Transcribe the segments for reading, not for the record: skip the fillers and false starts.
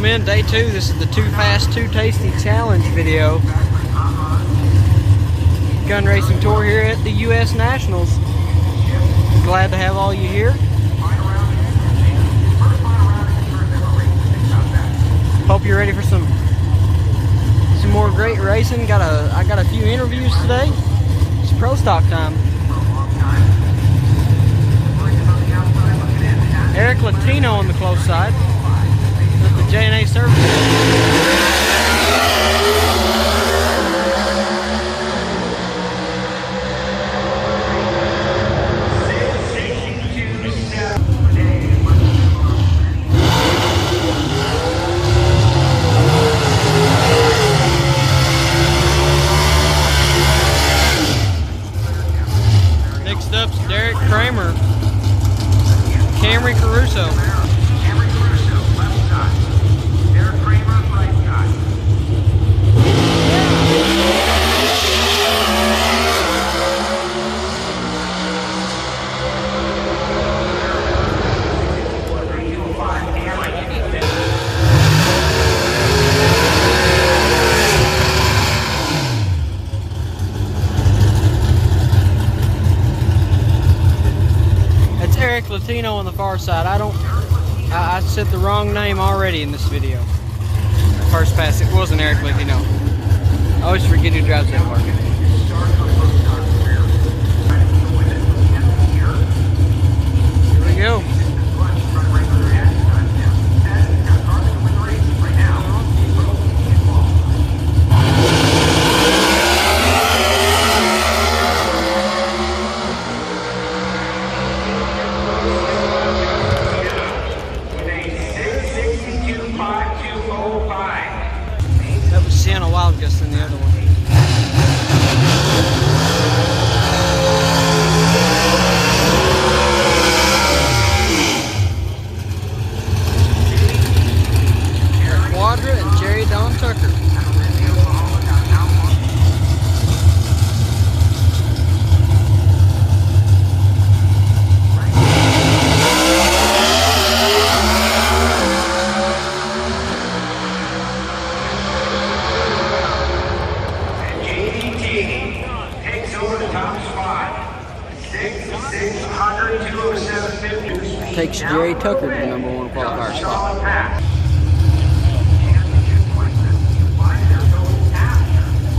Welcome in day 2. This is the Too Fast, Too Tasty Challenge video. Gun racing tour here at the U.S. Nationals. Glad to have all you here. Hope you're ready for some more great racing. I got a few interviews today. It's pro stock time. Eric Latino on the close side with the J&A service. Next up's Derek Kramer, Camry Caruso. Derek Kramer, right side. Eric Latino on the far side. I said the wrong name already in this video. First pass, it wasn't Eric Latino. I always forget who drives that car. Here we go. That was Sienna Wildgust in the other one. Quadra and Jerry Don Tucker. Takes Jerry Tucker to the #1 qualifier spot.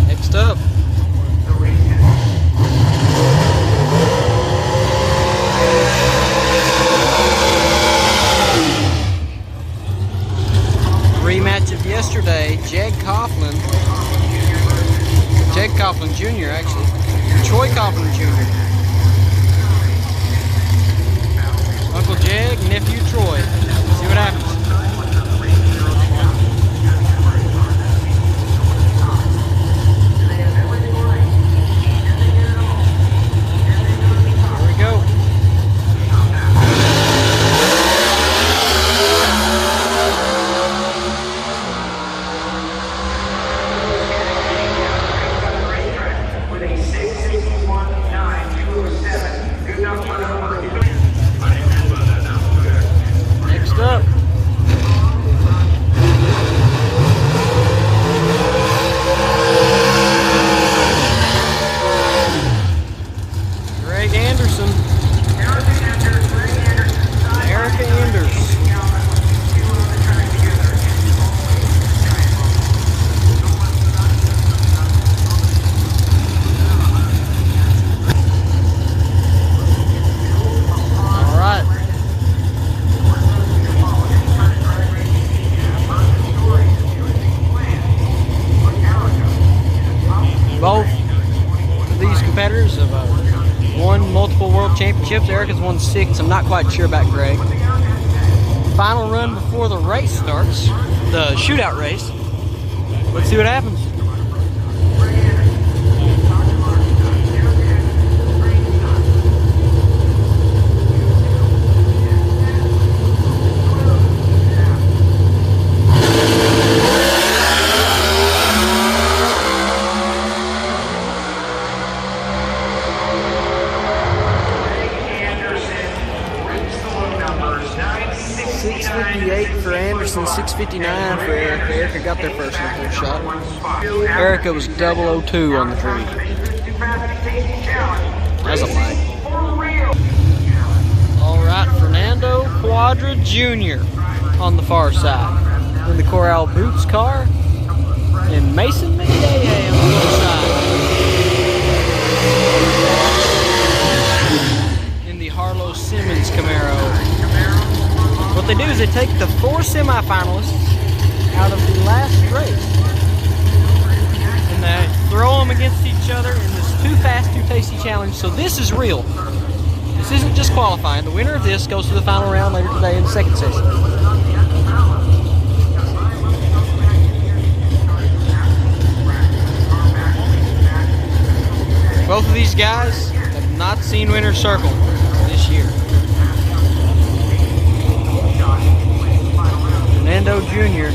Next up, rematch of yesterday, Jed Coughlin Jr. actually, Troy Coughlin Jr. Uncle Jeg, nephew Troy. See what happens. Here we go. With a 6:61.9, 2:07. Good enough for the next up, Greg Anderson, Erica Anders. All right. Both of these competitors have won multiple world championships. Eric has won 6. I'm not quite sure about Greg. Final run before the race starts, the shootout race. Let's see what happens. for Anderson, 659 for Erica. Erica got their first full shot. Erica was 002 on the tree. That's a lie. All right, Fernando Quadra Jr. on the far side. In the Corral Boots car. And Mason McGahey on the other side. In the Harlow Simmons Camaro. What they do is they take the 4 semifinalists out of the last race and they throw them against each other in this Too Fast, Too Tasty challenge. So this is real. This isn't just qualifying. The winner of this goes to the final round later today in the second session. Both of these guys have not seen Winner's Circle this year. Fernando Jr.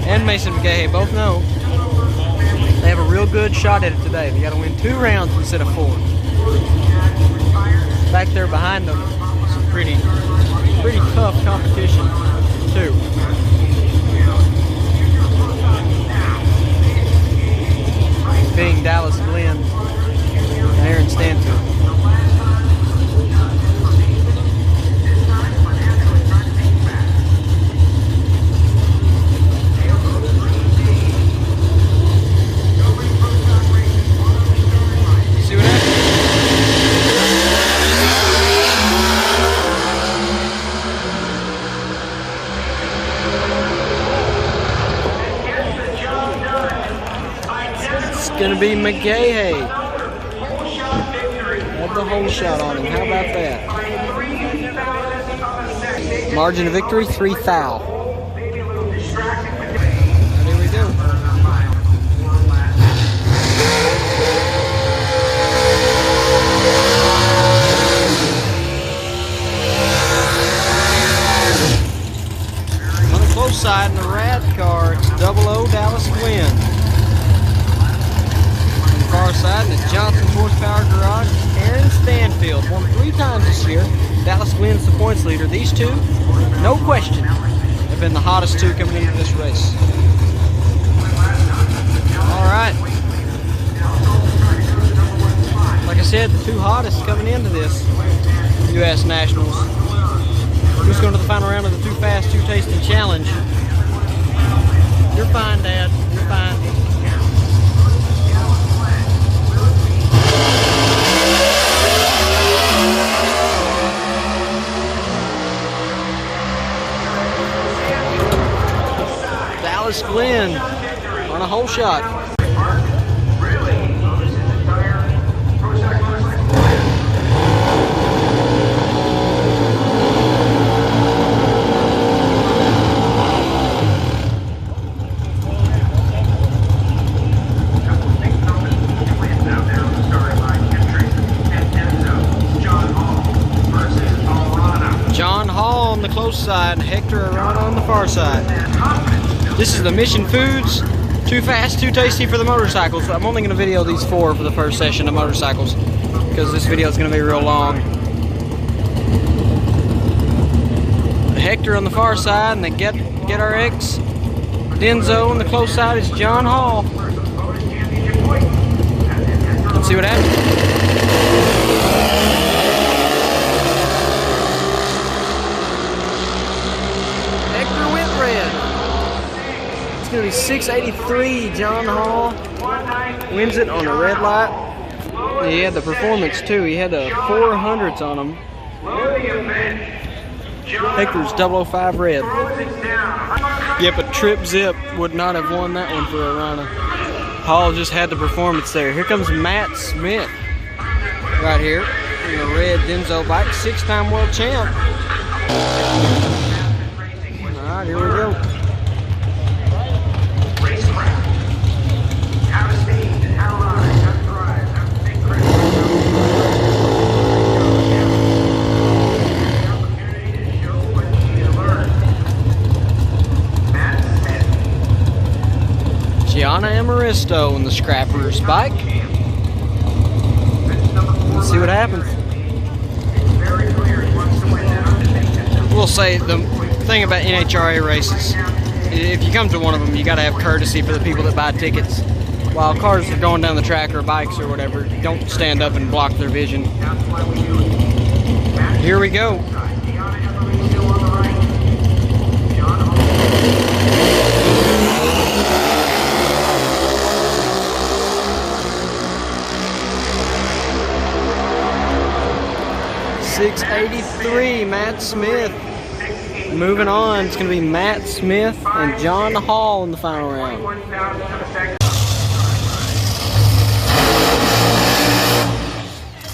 and Mason McGahey both know they have a real good shot at it today. They got to win 2 rounds instead of 4. Back there behind them, some pretty tough competition too. Being Dallas Glenn and Aaron Stanfield. See what happens? It's gonna be McGahey. Had the whole shot on him. How about that? Margin of victory, 3 thou. There we go. On the close side in the Rad car, it's 00 Dallas Glenn. Far side in the Johnson's Horsepower Garage, Aaron Stanfield won 3 times this year. Dallas Glenn's the points leader. These two, no question, have been the hottest 2 coming into this race. All right. Like I said, the 2 hottest coming into this U.S. Nationals. Who's going to the final round of the Too Fast, Too Tasty Challenge? You're fine, Dad. You're fine. Dallas Glenn on a whole shot. John Hall on the close side and Hector Arana on the far side. This is the Mission Foods Too Fast, Too Tasty for the motorcycles. I'm only going to video these 4 for the first session of motorcycles because this video is going to be real long. Hector on the far side and the Get RX. Denzo on the close side is John Hall. Let's see what happens. Hector went red. It's going to be 683. John Hall wins it on the red light. He had the performance too. He had the 400s on him. Hector's 005 red. Yep, a Trip Zip would not have won that one for Arana. Hall just had the performance there. Here comes Matt Smith right here in the red Denzo bike, 6-time world champ. All right, here we go. Gianna Amaristo in the Scrapper's bike. Let's see what happens. say the thing about NHRA races, if you come to one of them, you got to have courtesy for the people that buy tickets. While cars are going down the track or bikes or whatever, don't stand up and block their vision. Here we go. .683, Matt Smith. Moving on, it's going to be Matt Smith and John Hall in the final round.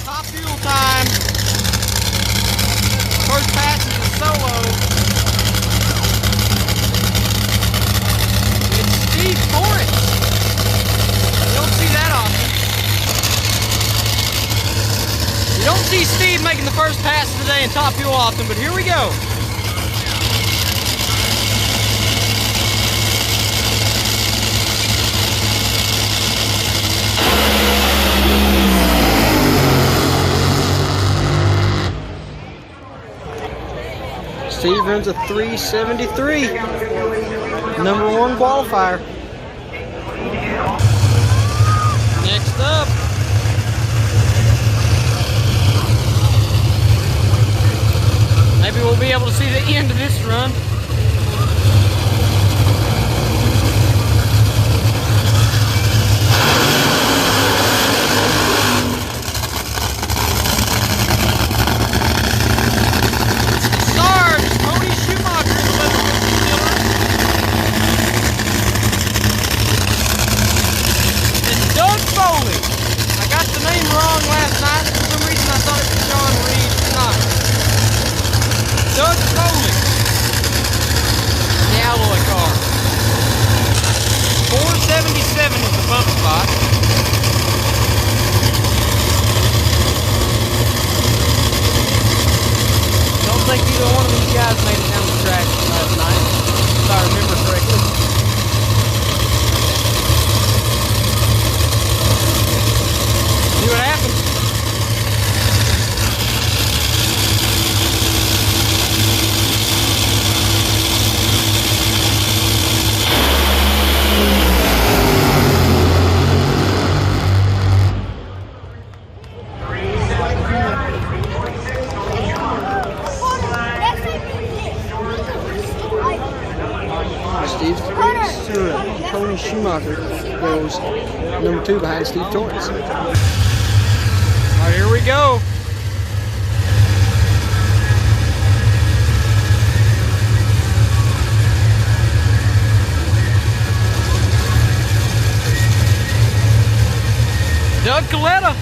Top fuel time. First pass is a solo. It's Steve Torrance. You don't see that often. You don't see Steve making the first pass today in top fuel often, but here we go. Steve runs a 373, #1 qualifier. Next up, maybe we'll be able to see the end of this run. Either one of these guys made it down the track last night, if I remember correctly. See what happens. Tony Schumacher goes #2 behind Steve Torrance. All right, here we go. Doug Coletta.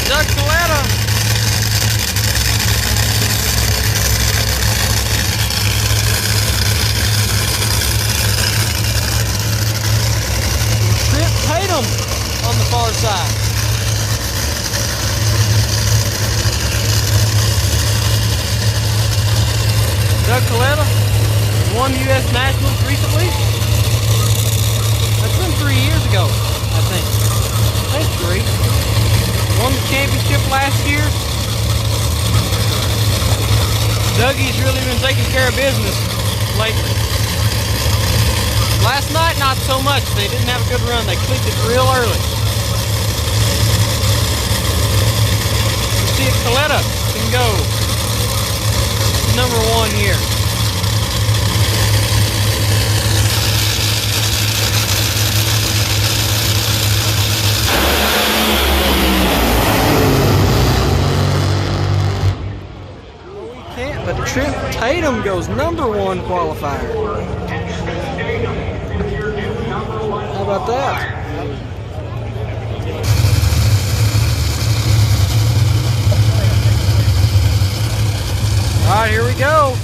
Doug Coletta. Trip Tatum on the far side. Doug Coletta won U.S. Nationals recently. That's been 3 years ago, I think. I think 3. Won the championship last year. Dougie's really been taking care of business lately. Last night, not so much. They didn't have a good run. They clicked it real early. Let's see if Coletta can go #1 here. But Trip Tatum goes #1 qualifier. How about that? All right, here we go.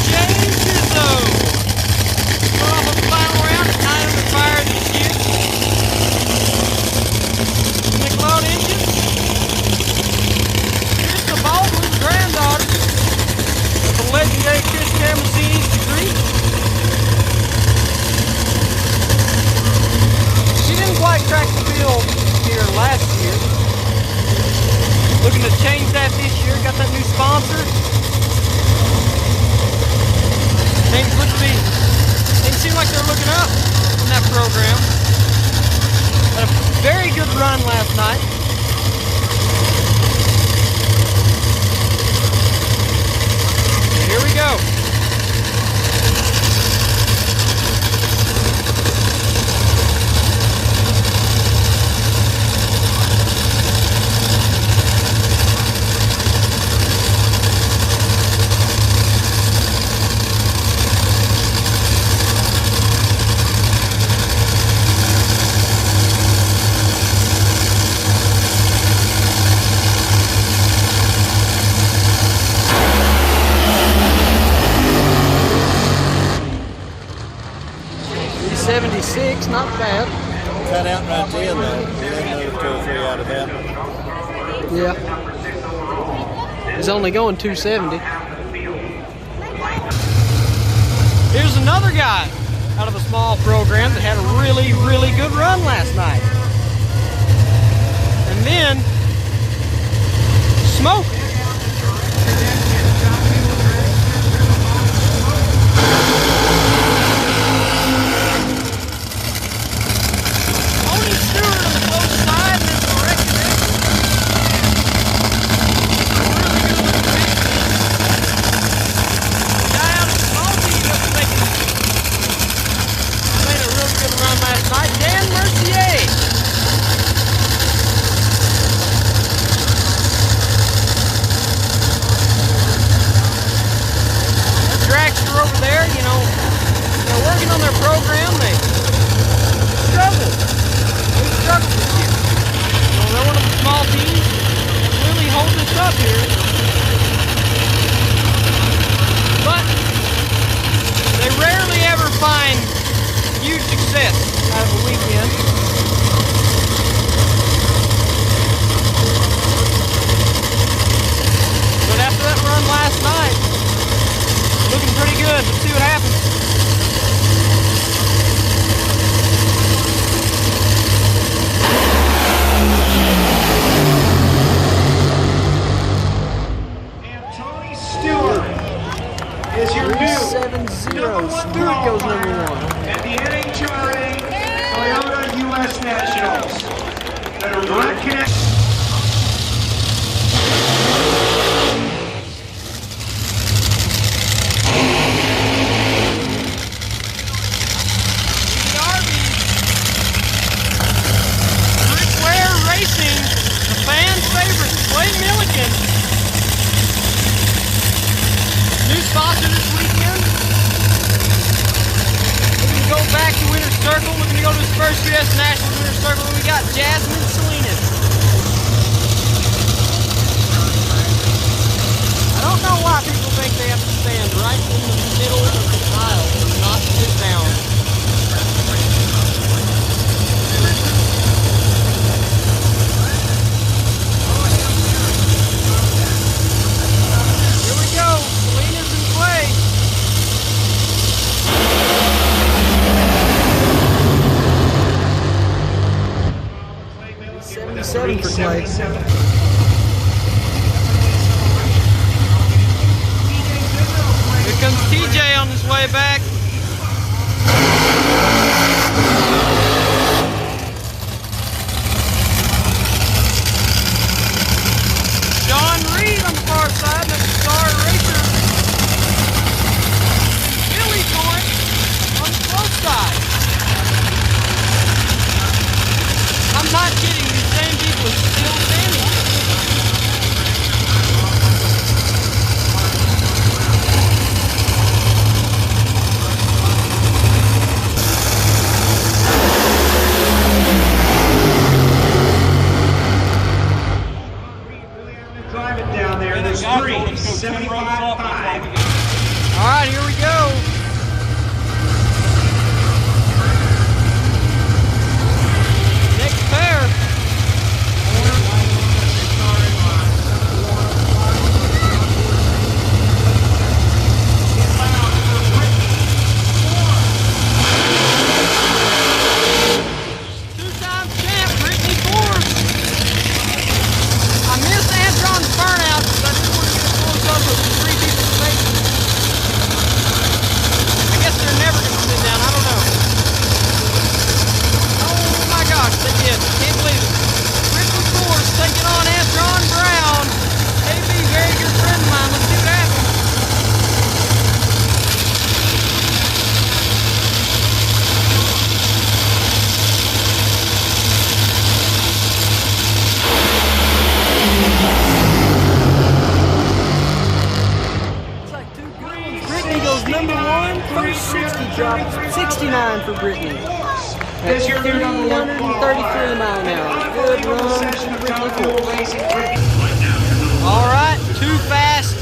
James Izzo. They seem like they're looking up in that program. Had a very good run last night. Here we go. Not bad. Cut out right there, though. Another 2 or 3 out of that. Yeah. He's only going 270. Here's another guy out of a small program that had a really, really good run last night. And then, smoke. Dragster over there, you know, they're working on their program. They struggle. They struggle this year. You know, they're one of the small teams that really hold this up here. But they rarely ever find huge success out of a weekend. But after that run last night, looking pretty good. Let's see what happens. And Tony Stewart is your new 370. Stewart goes number 1. at the NHRA Toyota U.S. Nationals. The direct connection. New sponsor this weekend. We're going to go back to Winter Circle. We're going to go to this first U.S. National Winter Circle. And we got Jasmine Salinas. I don't know why people think they have to stand right in the middle of the aisle and not sit down. Here we go. Salinas in play. 77 for Clay. Here comes TJ on his way back. John Reed on the far side, that's the star racer. Billy Joint on the close side. I'm not kidding, these same people are still standing. tasty drop. 69 for Brittany. At 333 mile an hour. Good run to Brittany. All right, too fast,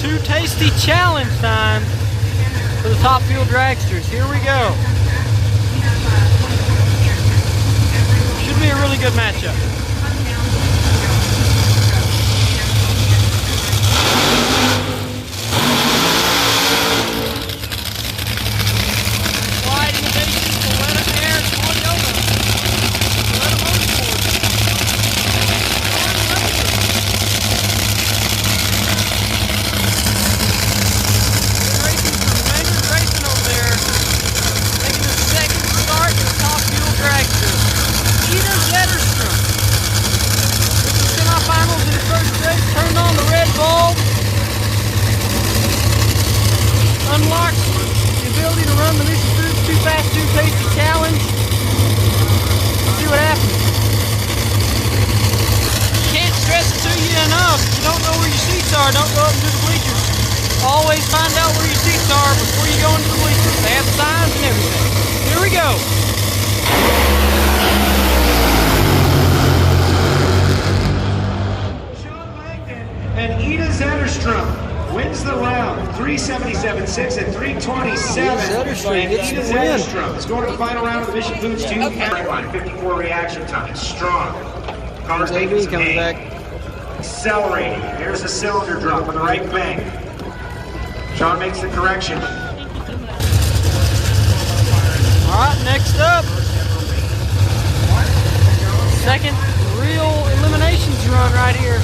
too tasty challenge time for the Top Fuel dragsters. Here we go. Should be a really good matchup. Unlocks the ability to run the Missy Foods Too Fast, Too Tasty challenge. Let's see what happens. Can't stress it to you enough. If you don't know where your seats are, don't go up into the bleachers. Always find out where your seats are before you go into the bleachers. They have signs and everything. Here we go. And Ida Zetterstrom wins the round, 377.6 and 327. Zetterstrom gets the win. Zetterstrom is going to the final round of the Mission Foods 2 line. 54 reaction time. Strong. Cars making some coming gain. back. Accelerating. There's a cylinder drop on the right bank. Sean makes the correction. All right, next up. Second real eliminations run right here.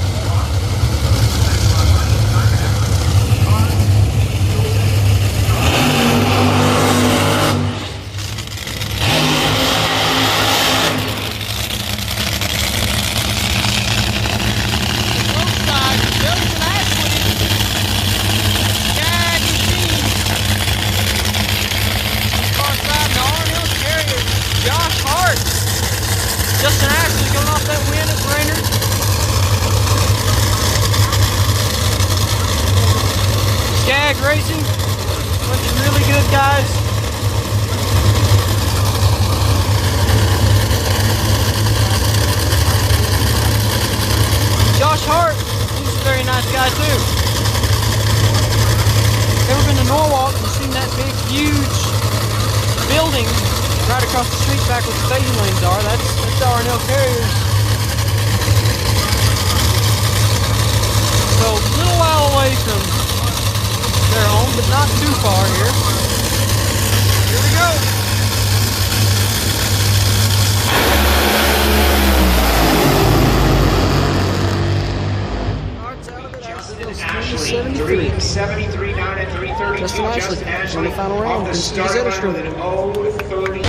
Justin Ashley going off that win at Brainerd. Skag Racing, bunch of really good guys. Josh Hart, he's a very nice guy too. Ever been to Norwalk and seen that big, huge building right across the street back where the staging lanes are? That's R&L Carriers. So a little while away from their home, but not too far here. Here we go. Ashley, 373, 9 and 332. Justin Ashley on the final round. Off the start line with an 0-30.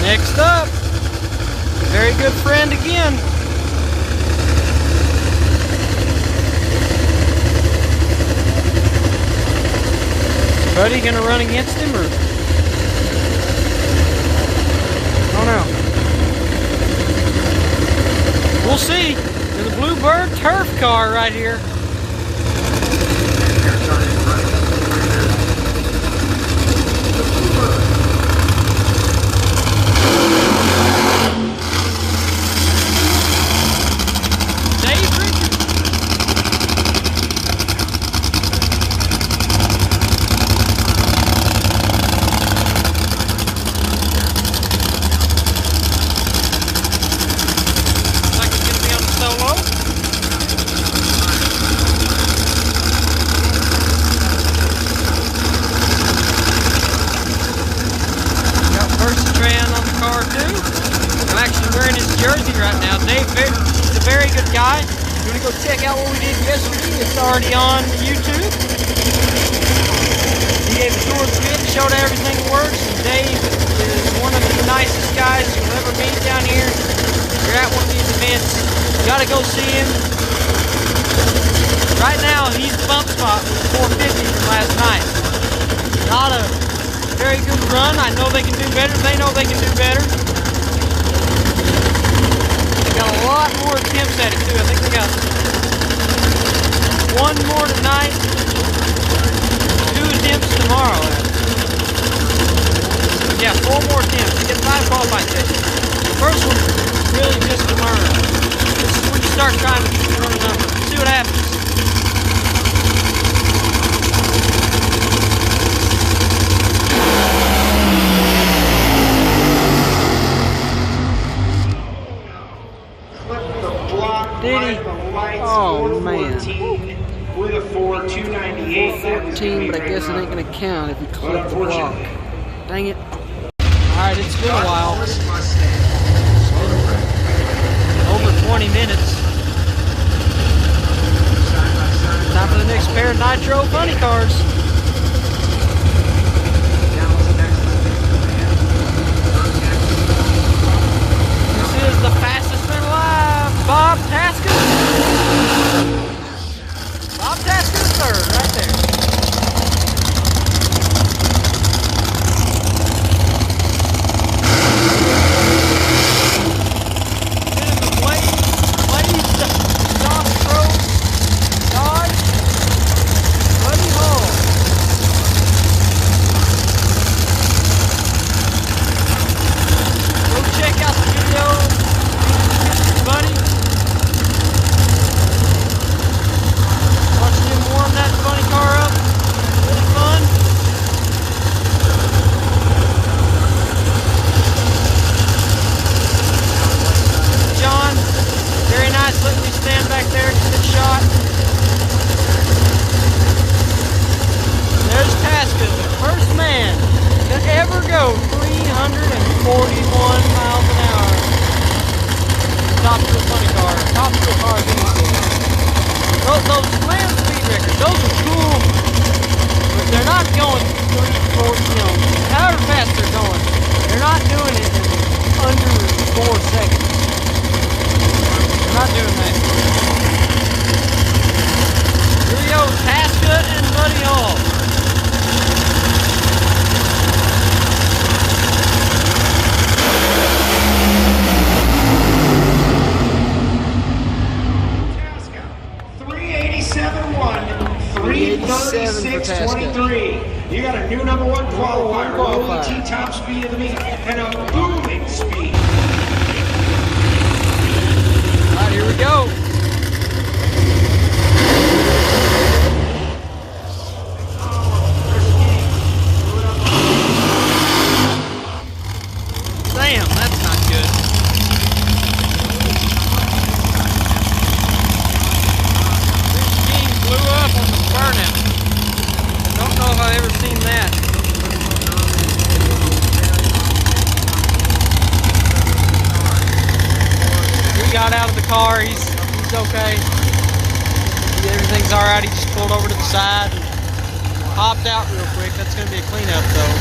Next up, very good friend again. Is Buddy gonna run against him or? I don't know. We'll see. There's a Bluebird turf car right here. Jersey right now. Dave, he's a very good guy. If you want to go check out what we did yesterday, it's already on YouTube. He gave a tour of the pit, showed everything works, and Dave is one of the nicest guys you'll ever meet down here. If you're at one of these events, you gotta go see him. Right now, he's the bump spot with 450 from last night. Not a very good run. I know they can do better. They know they can do better. They got a lot more attempts at it too. I think they got one more tonight, 2 attempts tomorrow. Yeah, 4 more attempts. You get 5 qualified sessions. The first one really just to learn. This is when you start trying to run a number. See what happens. Did he? Oh man. With a 4.298. 14, but I guess it ain't gonna count if you clip the block. Dang it. Alright, it's been a while. Over 20 minutes. Time for the next pair of Nitro funny cars. This is the fastest man alive, Bob Tasker. Bob Tasker third, right there. You got a new number 1 qualifier, rolling T-top speed of the meet, and a booming speed. All right, here we go. Damn, that's not good. This thing blew up on the burnout. Don't know if I've ever seen that. He got out of the car. He's okay. Everything's all right. He just pulled over to the side and hopped out real quick. That's going to be a cleanup though.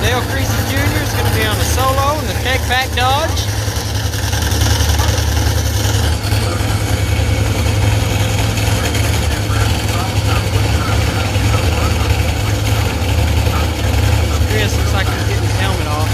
Dale Creasy Jr. is going to be on a solo in the Tech Pack Dodge. Chris looks like he's getting his helmet off.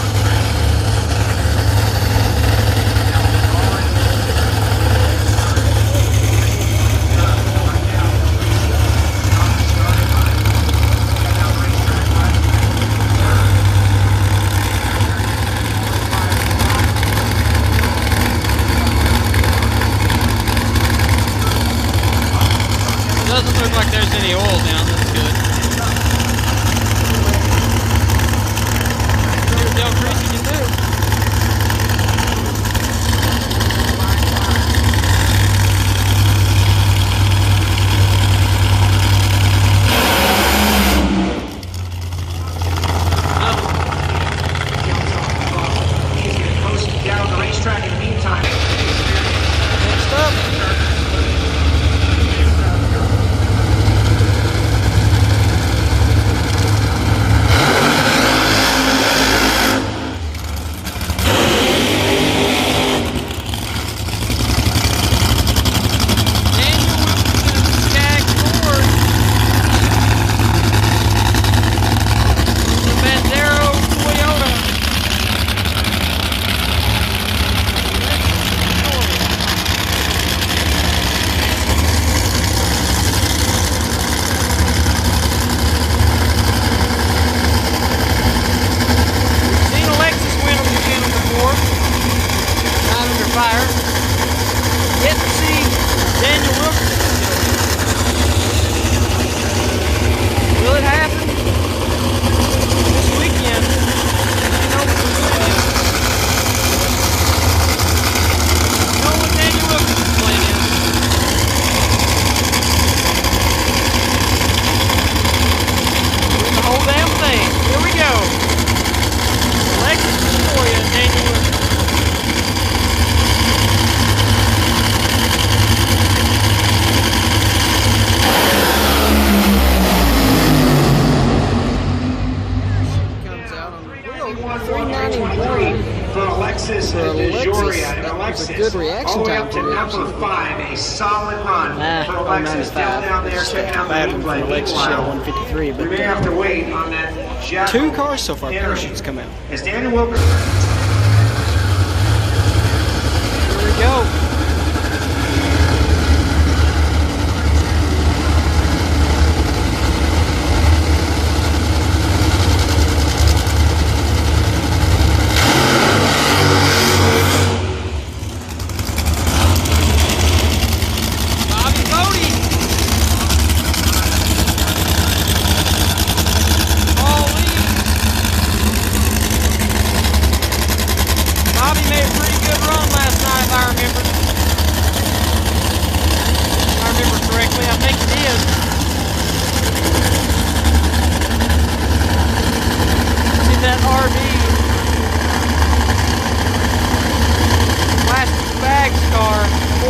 It's a good reaction all the way time up to to it. number 5, a solid run for Alexis. Still down there checking out the replay. Alexis shot 153, We but may have to wait on that jet. 2 cars so far, parachutes come out. As Daniel Wilker. Here we go.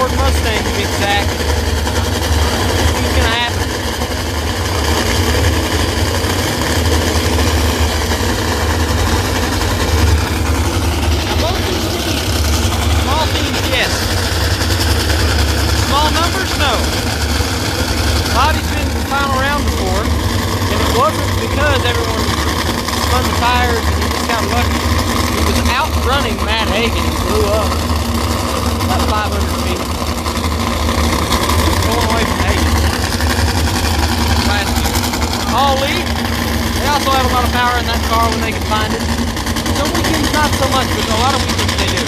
Mustang to be exact. It's gonna happen. Now both these teams, small teams, yes. Small numbers, no. Bobby's been in the final round before, and it wasn't because everyone spun the tires and he just got lucky. He was outrunning Matt Hagan and blew up about 500 feet. Going away from Hagan. All lead. They also have a lot of power in that car when they can find it. Some weekends not so much, but a lot of weekends they do.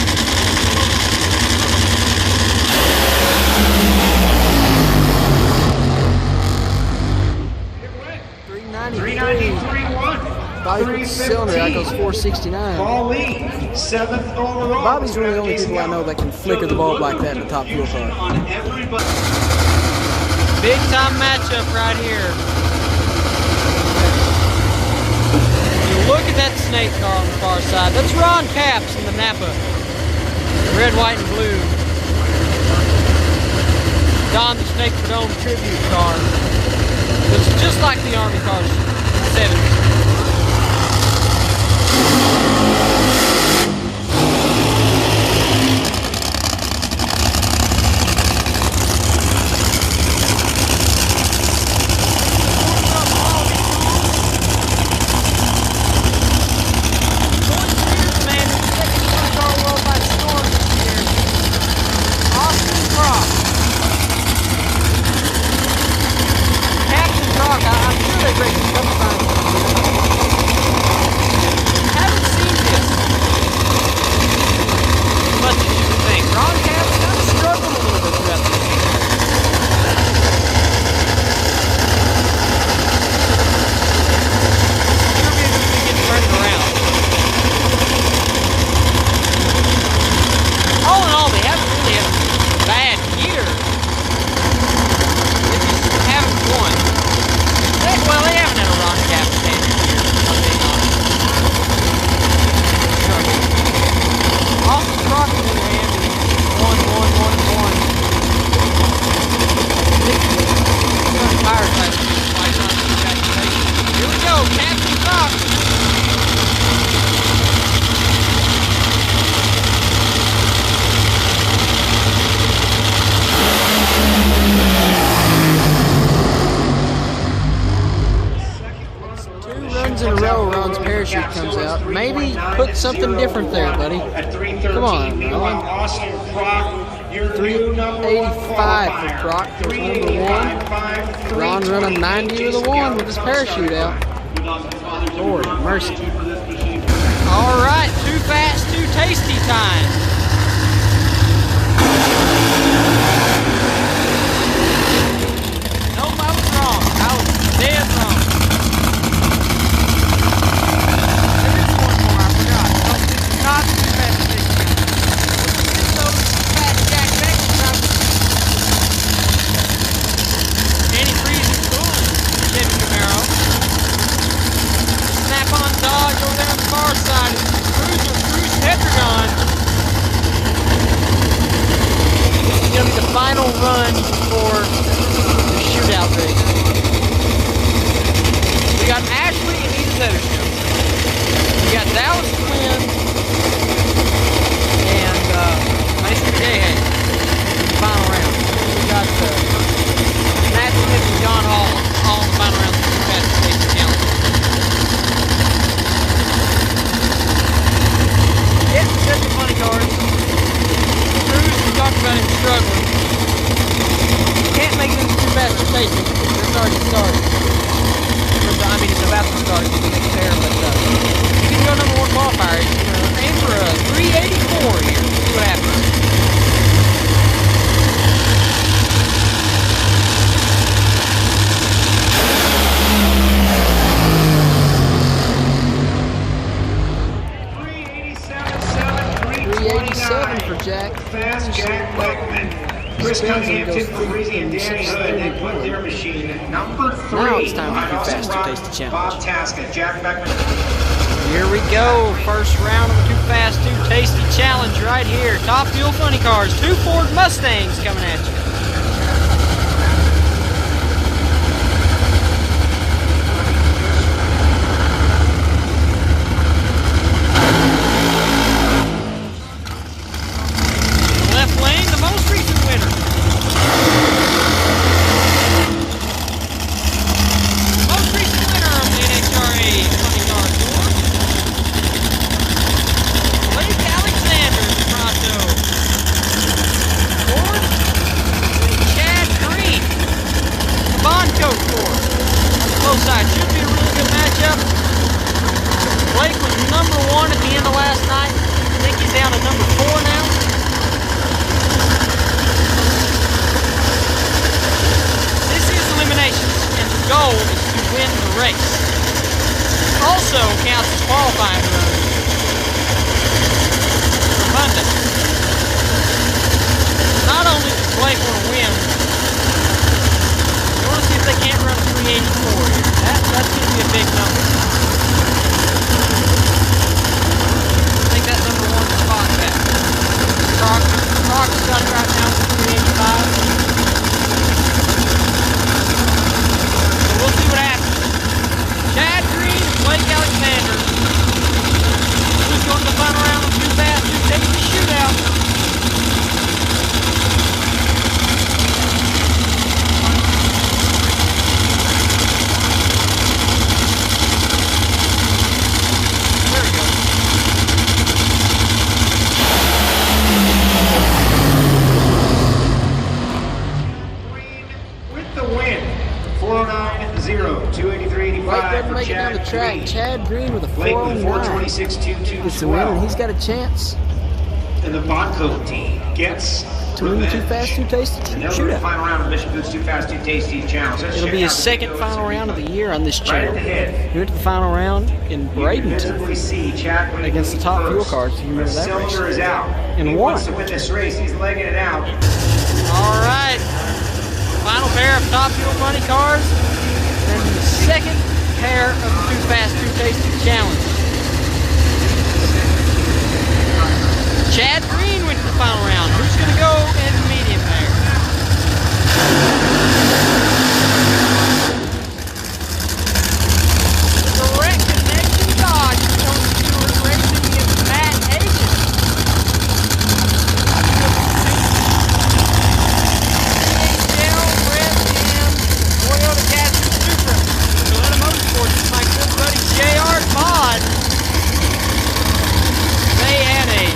Bobby cylinder, that goes 469. Ball lead, 7th overall. Bobby's one of the only people I know that can flicker the bulb like that in a top fuel car. Big time matchup right here. Look at that snake car on the far side. That's Ron Capps in the Napa. Red, white, and blue. Don the Snake Perdome tribute car. It's just like the Army cars in the 70s. In a row, Ron's parachute comes out. Maybe put something different there, buddy. Come on, Ron. 385 for Brock was number 1. Ron running 90 with a 1 with his parachute out. Lord mercy. All right, too fast, too tasty time. Nope, I was wrong. I was dead wrong. Not too fast. It's those fat Jack Beck. Any freezing cool, Chevy Camaro. Snap-on Dodge over there on the far side. Cruise Tetragon. This is going to be the final run for the shootout race. We got Ashley and Eda Zettersham. We got Dallas Quinn and Mason cars to get there, but you can go number one qualifier. Aim for a 384 here. See what happens. For Jack. Fast Jack Blackman. Chris Cunningham, Tim Parisi, and Danny Hood, they put their machine at number 3. Now it's time for the Fast 2 Tasty Challenge. Bob Taska, Jack Beckman. Here we go. First round of the Too Fast 2 Tasty Challenge right here. Top Fuel Funny Cars. 2 Ford Mustangs coming at you. Should be a really good matchup. Blake was number 1 at the end of last night. I think he's down to number 4 now. This is eliminations, and the goal is to win the race. Also counts as qualifying runs for Monday. Not only does Blake want to win, you want to see if they can't run a 384 here. That's going to be a big number. I think that number 1 spot back. Croc's got it right now for 385. So we'll see what happens. Chad Green and Blake Alexander. Who's going to the final round of Too Fast 2 Tasty Shootout? Make it down the track. Chad Green with a 409 gets the win, and he's got a chance. And the Bonco team gets to win the Too Fast 2 Tasty Shootout. Final round of Mission Foods Too Fast 2 Tasty Challenge. It'll be his second final round of the year on this channel. He went to the final round in Bradenton against the Top Fuel Cars. You remember that race? Is out. And he won. Wants to win this race. He's legging it out. All right. Final pair of Top Fuel Funny Cars, and the second pair of the Too Fast 2 Tasty Challenge. Chad Green went to the final round. Who's going to go in the medium pair? Direct Connection Dodge is going to do a racing against Matt Hagen. Toyota Gazoo Supra. Toyota Motorsports is my good buddy JR Todd. They had a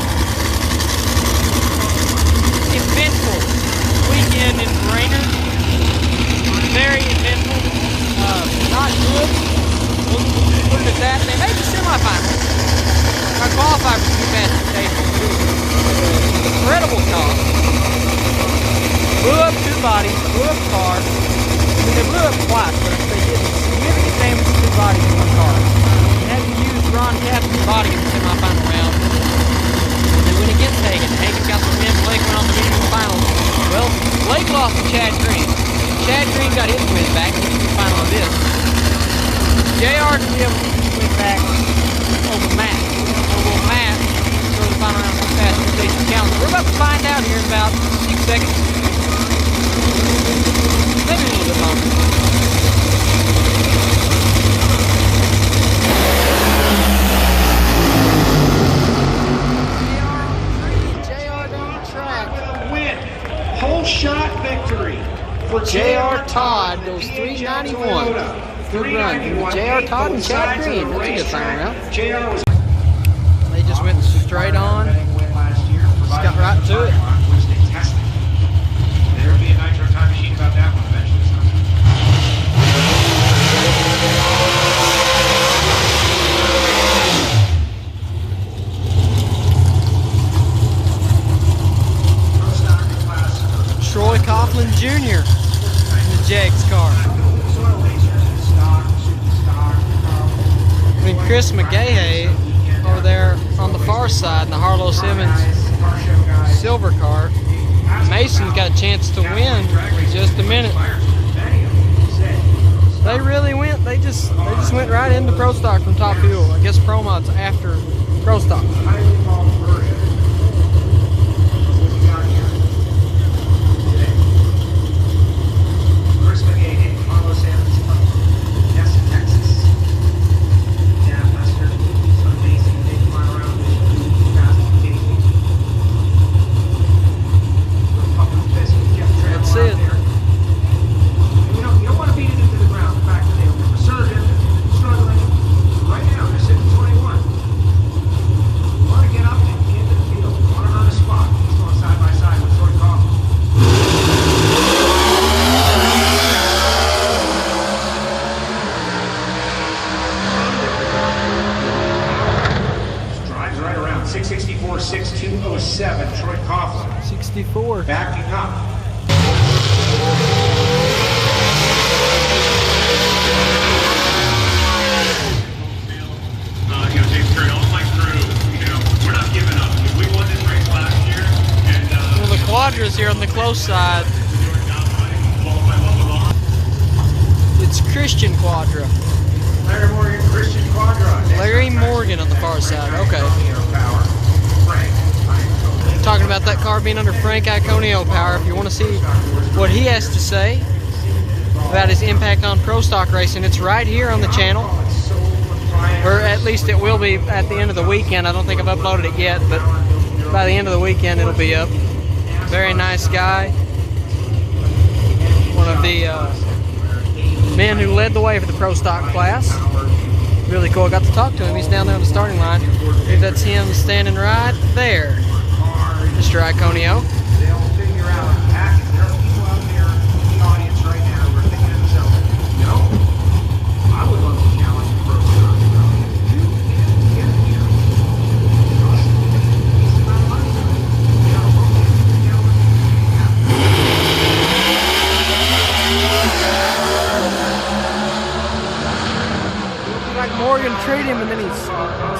eventful weekend in Brainerd. Very eventful. Not good. We'll put it at that. They made the semifinals. I qualified for Too Fast 2 Tasty. Incredible talk. Blew up 2 bodies, blew up a car. I mean, they blew up twice, but they did significant damage to 2 bodies in 1 car. They had to use Ron Captain's body in the semifinal round. They went against Hagen. Hagen got the win. Blake went on to beat him in the final. Well, Blake lost to Chad Green. Chad Green got his win back in the final of this. JR to be able to get his win back over Matt. So will Matt go to the final round of the Fast 2 Tasty Challenge? We're about to find out here in about 6 seconds. Maybe a little bit longer. JR down the track. Win. Whole shot victory for JR Todd goes 391. Good run. JR Todd and Chad Green. That's a good final round. They just went straight on. Just got right to it. There'll be a nitro time machine about that one eventually. Chris McGahey over there on the far side in the Harlow Simmons silver car. Mason's got a chance to win in just a minute. They really went. They just went right into Pro Stock from Top Fuel. I guess Pro Mod's after Pro Stock. Troy Coughlin. 64. Backing up. We're not giving up. We won this race last year. Well, the Quadra's here on the close side. It's Christian Quadra. Larry Morgan, Christian Quadra. Larry Morgan on the far side. Okay. Talking about that car being under Frank Iconio power. If you want to see what he has to say about his impact on Pro Stock racing, it's right here on the channel. Or at least it will be at the end of the weekend. I don't think I've uploaded it yet, but by the end of the weekend it'll be up. Very nice guy. One of the men who led the way for the Pro Stock class. Really cool. I got to talk to him. He's down there on the starting line. I think that's him standing right there. Mr. Iconio. They'll figure out there are people out there in the audience right now who are thinking to themselves, I would love to challenge the Pro Stock. Like Morgan treated him and then he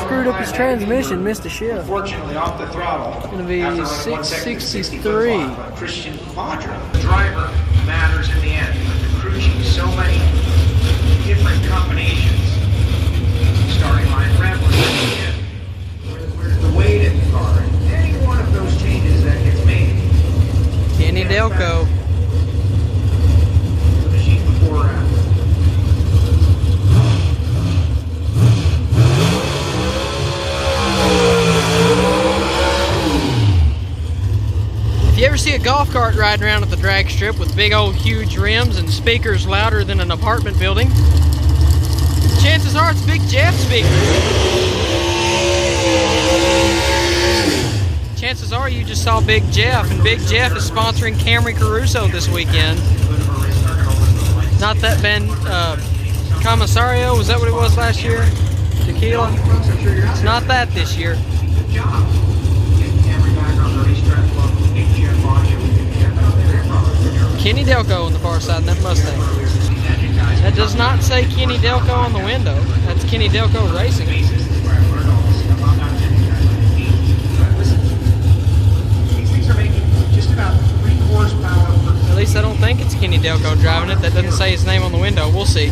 screwed up his transmission, missed a shift. Unfortunately, off the throttle. It's going to be 663. Christian Quadra. The driver matters in the end. The crew choose so many different combinations. Starting line rambling at the end. Where's the weight in the car? And any one of those changes that gets made. Kenny Delco. The machine before or after. If you ever see a golf cart riding around at the drag strip with big old huge rims and speakers louder than an apartment building, chances are it's Big Jeff speakers. Chances are you just saw Big Jeff, and Big Jeff is sponsoring Camry Caruso this weekend. Not that Ben Commissario, was that what it was last year? Tequila? It's not that this year. Kenny Delco on the far side in that Mustang. That does not say Kenny Delco on the window. That's Kenny Delco Racing. At least I don't think it's Kenny Delco driving it. That doesn't say his name on the window. We'll see.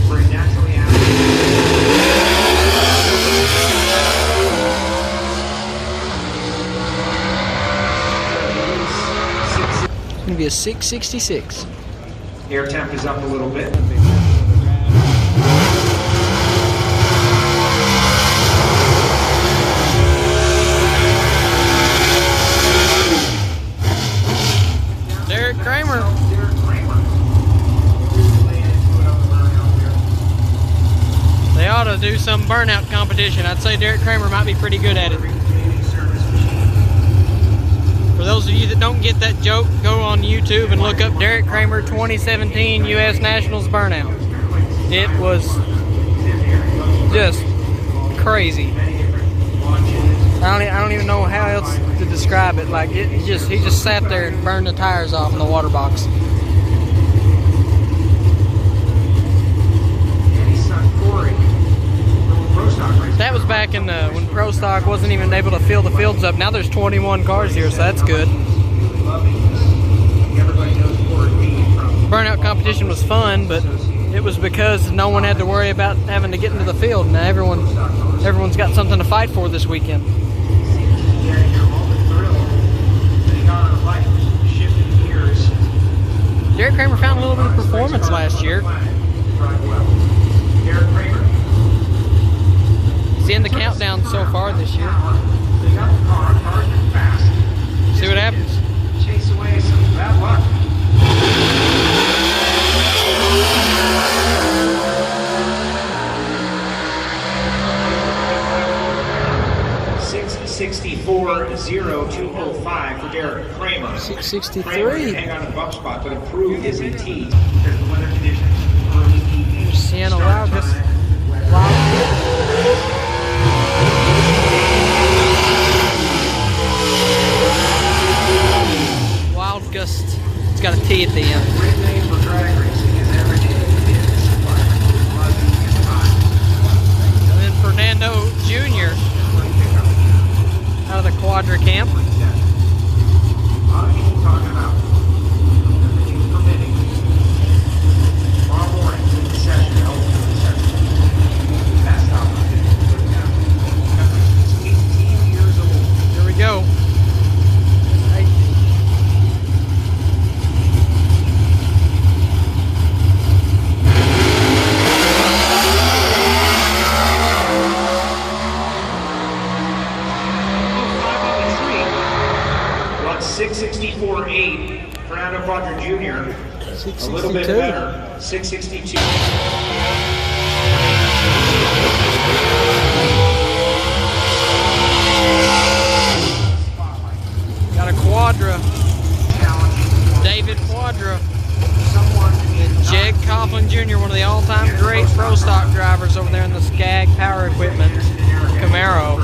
It's going to be a 666. Air temp is up a little bit. Derek Kramer. They ought to do some burnout competition. I'd say Derek Kramer might be pretty good at it. For those of you that don't get that joke, go on YouTube and look up Derek Kramer 2017 U.S. Nationals burnout. It was just crazy. I don't even know how else to describe it. Like he just sat there and burned the tires off in the water box. back in when Pro Stock wasn't even able to fill the fields up. Now there's 21 cars here, so that's good. Burnout competition was fun, but it was because no one had to worry about having to get into the field. Now everyone's got something to fight for this weekend. Derek Kramer found a little bit of performance last year. He's in the countdown so far this year. See what happens. Chase away some bad luck. 664.0205 for Derek Kramer. 663. Kramer can hang on a bump spot, but improved his ET. Sienna Wildgust. Wildgust. It's got a T at the end. And then Fernando Jr. out of the Quadra camp. Here we go. Run 664.8 Fernando Quadra Jr. A little bit better. 662. Got a Quadra. David Quadra. And Jeg Coughlin Jr., one of the all-time great Pro Stock drivers over there in the Skag Power Equipment Camaro.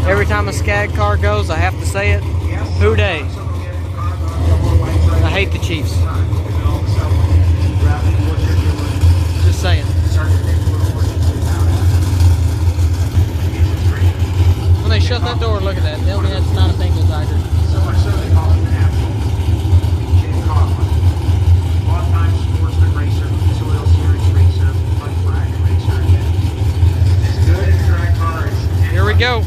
Every time a Skag car goes, I have to say it. Who dey? I hate the Chiefs. Just saying. When they shut that door, look at that. They only had not a thing with Tiger. Here we go.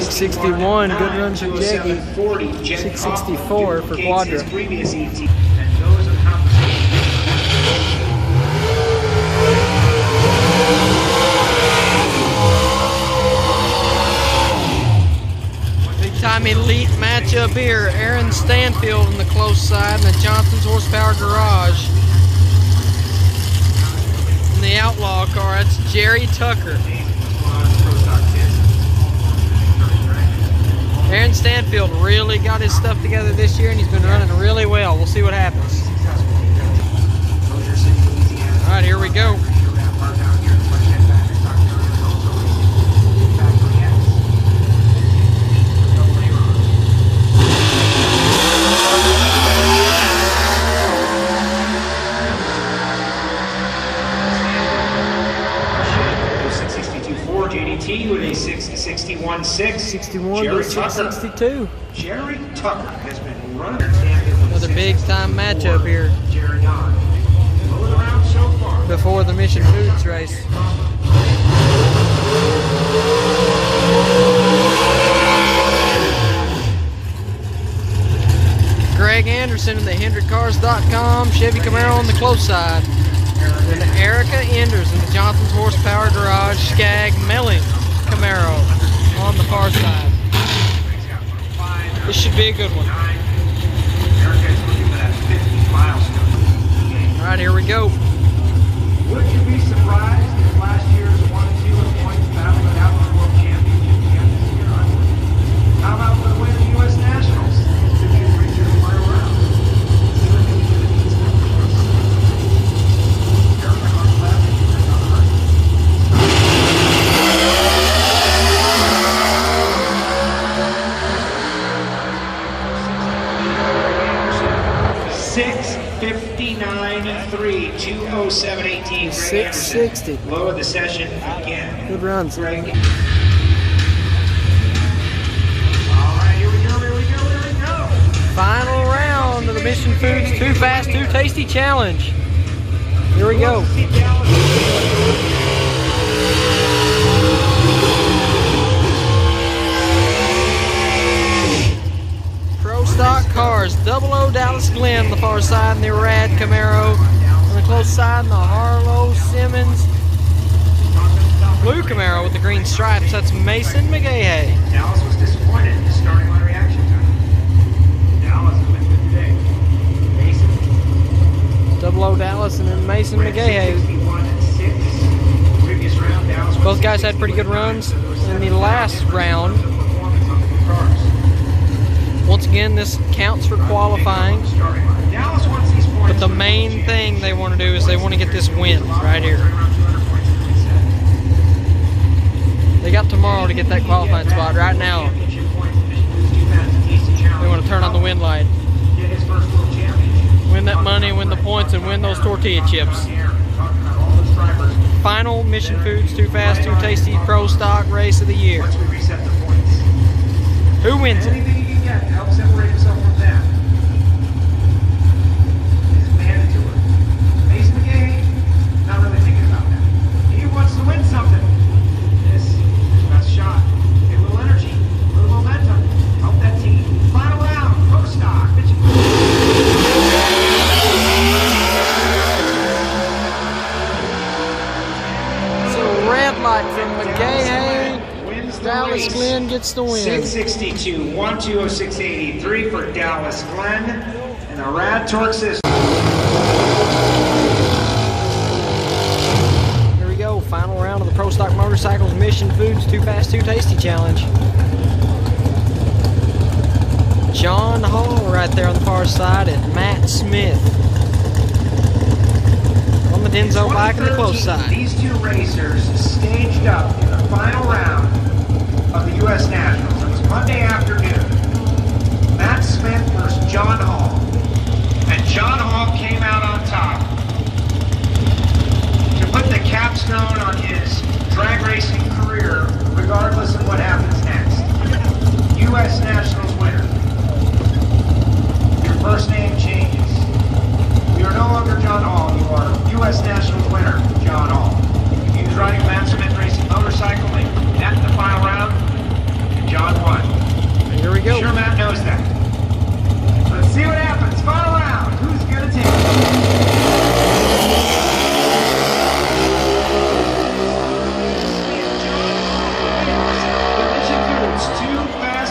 $661, good run for Jeggy. 664 for Quadra. Big time elite matchup here. Aaron Stanfield in the close side in the Johnson's Horsepower Garage. In the Outlaw car, that's Jerry Tucker. Aaron Stanfield really got his stuff together this year, and he's been running really well. We'll see what happens. All right, here we go. JDT with a 661.6. 61 to 662. Jerry Tucker has been running. Another big time matchup here Around so far. before the Mission Foods race. Greg Anderson in the HendrickCars.com Chevy Camaro on the close side. And Erica Enders in the Johnson's Horsepower Garage Skag Melling Camaro on the far side. This should be a good one. Alright, here we go. Would you be surprised if last year's 1-2 points battle it out for the World Championship again this year? How about for the win of the U.S. Nationals? Could be a pretty good player around. 660. Low of the session again. Good runs. Greg. All right, here we go, here we go, here we go. Final round of the Mission Foods Too Fast, Too Tasty Challenge. Here we go. Pro stock cars, 00 Dallas Glen on the far side, and the Rad Camaro on the close side, and the Harlow Simmons blue Camaro with the green stripes. That's Mason McGahey. Dallas was disappointed in the starting line reaction time. Dallas wins it today. Mason. 00 Dallas and then Mason McGahey. 61-6. Previous round, Dallas Both guys had pretty good runs in the last round. Once again, this counts for qualifying. But the main thing they want to do is they want to get this win right here. They got tomorrow to get that qualifying spot. Right now, they want to turn on the win light. Win that money, win the points, and win those tortilla chips. Final Mission Foods Too Fast, Too Tasty Pro Stock Race of the Year. Who wins it? Anything you can get to help separate yourself from that is mandatory. Mason McGahey, not really thinking about that. He wants to win something. This is his best shot. Get a little energy, a little momentum. Help that team. Final round, pro stock. So red light from McGahey. Dallas Glen gets the win. 662, 1-206-83 for Dallas Glen and the Rad Torque system. Here we go, final round of the Pro Stock Motorcycles Mission Foods Too Fast, Too Tasty Challenge. John Hall right there on the far side and Matt Smith on the Denso bike on the close side. These two racers staged up in the final round of the U.S. Nationals. It was Monday afternoon. Matt Smith versus John Hall. And John Hall came out on top to put the capstone on his drag racing career, regardless of what happens next. U.S. Nationals winner. Your first name changes. You are no longer John Hall. You are U.S. Nationals winner, John Hall. He was riding Matt Smith Racing motorcycle at the final round. John won. Here we go. Sure, Matt knows that. Let's see what happens. Final round. Who's gonna take it?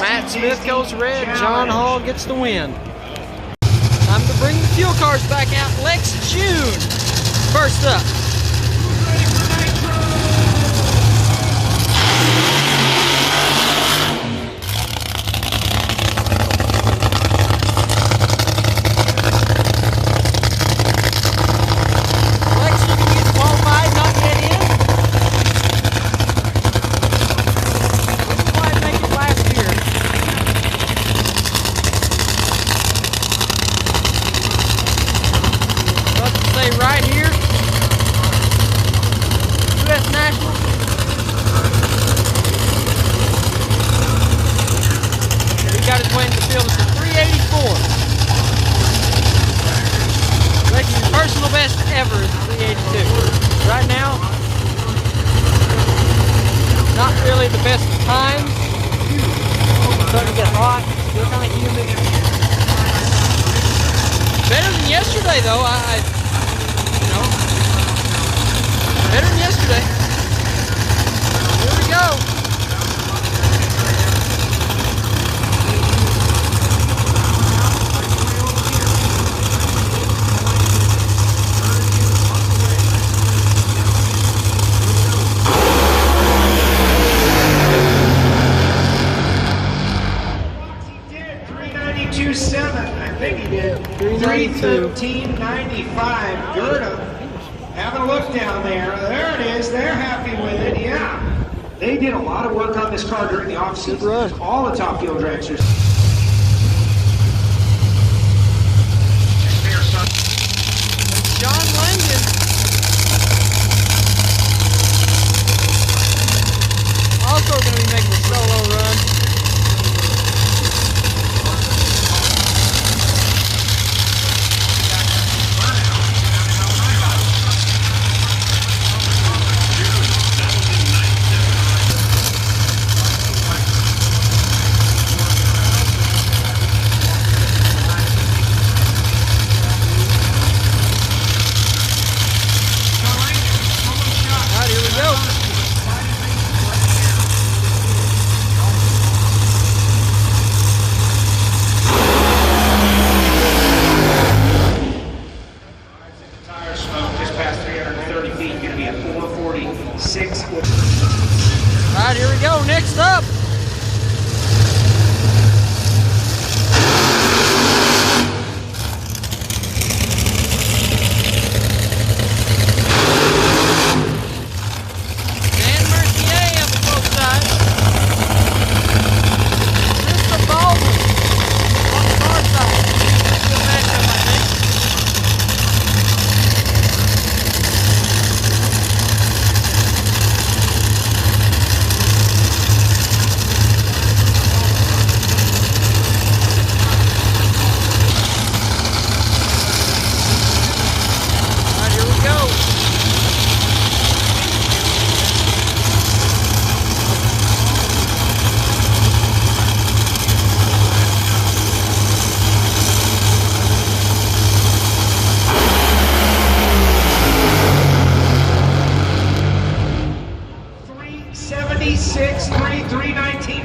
Matt Smith goes red. John Hall gets the win. Time to bring the fuel cars back out. Lex June first up. Right here, U.S. Nationals. He got his way in the field at 384. Making his personal best ever is 382. Right now, not really the best time. It's starting to get hot, still kind of humid. Better than yesterday, though. Better than yesterday. Here we go. He did 392.7. I think he did. 313.95. Gerda. Having a look down there. There it is. They're happy with it. Yeah. They did a lot of work on this car during the off-season. Good run. All the top field dragsters. John Langen 4:46. All right, here we go. Next up.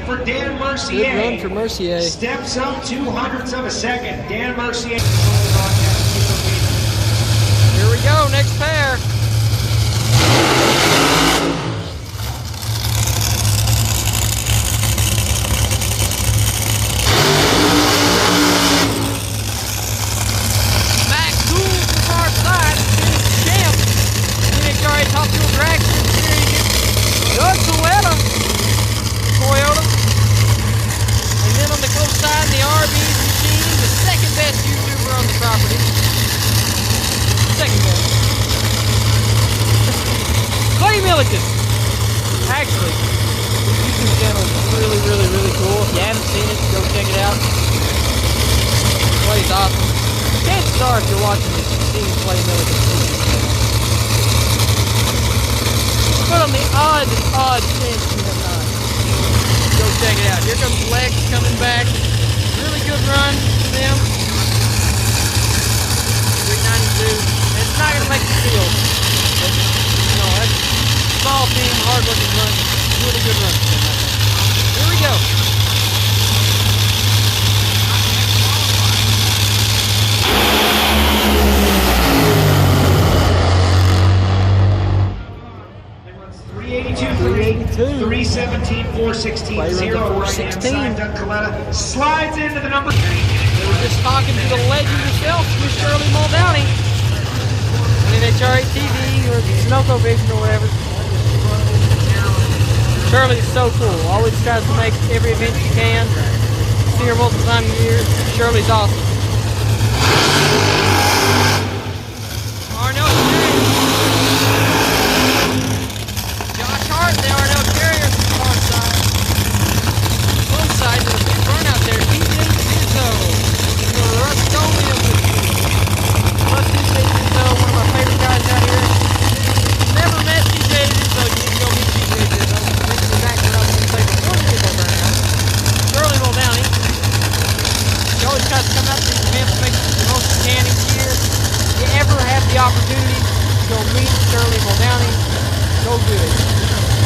For Dan Mercier. Good run for Mercier. Steps up 0.02 of a second. Dan Mercier. Here we go, next pair. Mac Cool from far side, champ. NHRA Top Fuel Dragster Series. Doug Toyota. And then on the close side, the RB's machine, the second best YouTuber on the property. Second best. Clay Milliken. Actually, his YouTube channel is really, really, really cool. If you haven't seen it, go check it out. Clay's awesome. Chances are, if you're watching this, you've seen Clay Milliken's YouTube channel. But on the odd chance you have not, go check it out. Here comes Lex coming back. Really good run for them. 392. It's not going to make the field. But, you know, that's a small team, hard looking run. Really good run for them, I think. Here we go. They run 382, 317, 416, 0. Right-hand side, Doug Coletta slides into the number. We were just talking to the legend herself, Miss Shirley Muldowney. On NHRA TV or Sunoco Vision or whatever. Shirley's so cool. Always tries to make every event she can. See her multiple times a year. Shirley's awesome. Arnell Carrier. Josh Hart, the Arnell Carrier from the far side. Close side, there's a big burnout there. DJ Zizzo. Rustonian with Rusty Zizzo, one of my favorite guys out here. Never met DJ Zizzo. You need to go meet DJ Zizzo. This is an actor I was going to say before the people burnout. Shirley Muldowney. She always tries to come out to these events, make the most she can each year. If you ever have the opportunity to go meet Shirley Muldowney, go do it.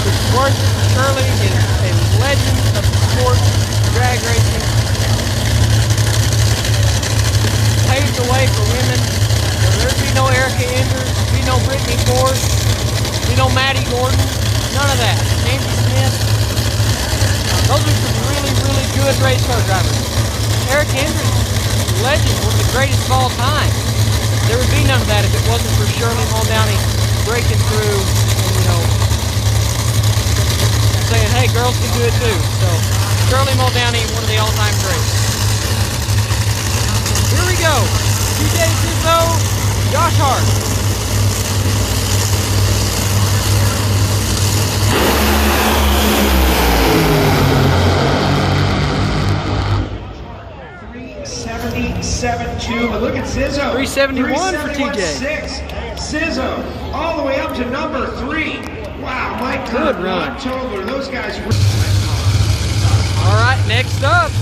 It's worth it. Shirley is a legend of the sport, drag racing. Paved the way for women. There'd be no Erica Enders, be no Brittany Ford, be no Maddie Gordon, none of that. Nancy Smith. Those are some really, really good race car drivers. Erica Enders, legend, one of the greatest of all time. There would be none of that if it wasn't for Shirley Muldowney breaking through and, you know, saying, hey, girls can do it too. So, Shirley Muldowney, one of the all-time greats. Here we go. DJ Zizzo, Josh Hart. But look at Zizzo. 371 for TJ. Zizzo all the way up to number 3. Wow, Mike Good run. Tobler, those guys. All right, next up,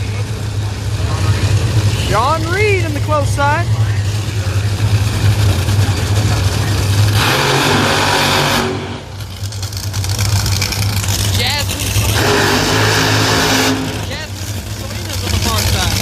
John Reed in the close side. Jasmine Salinas on the far side.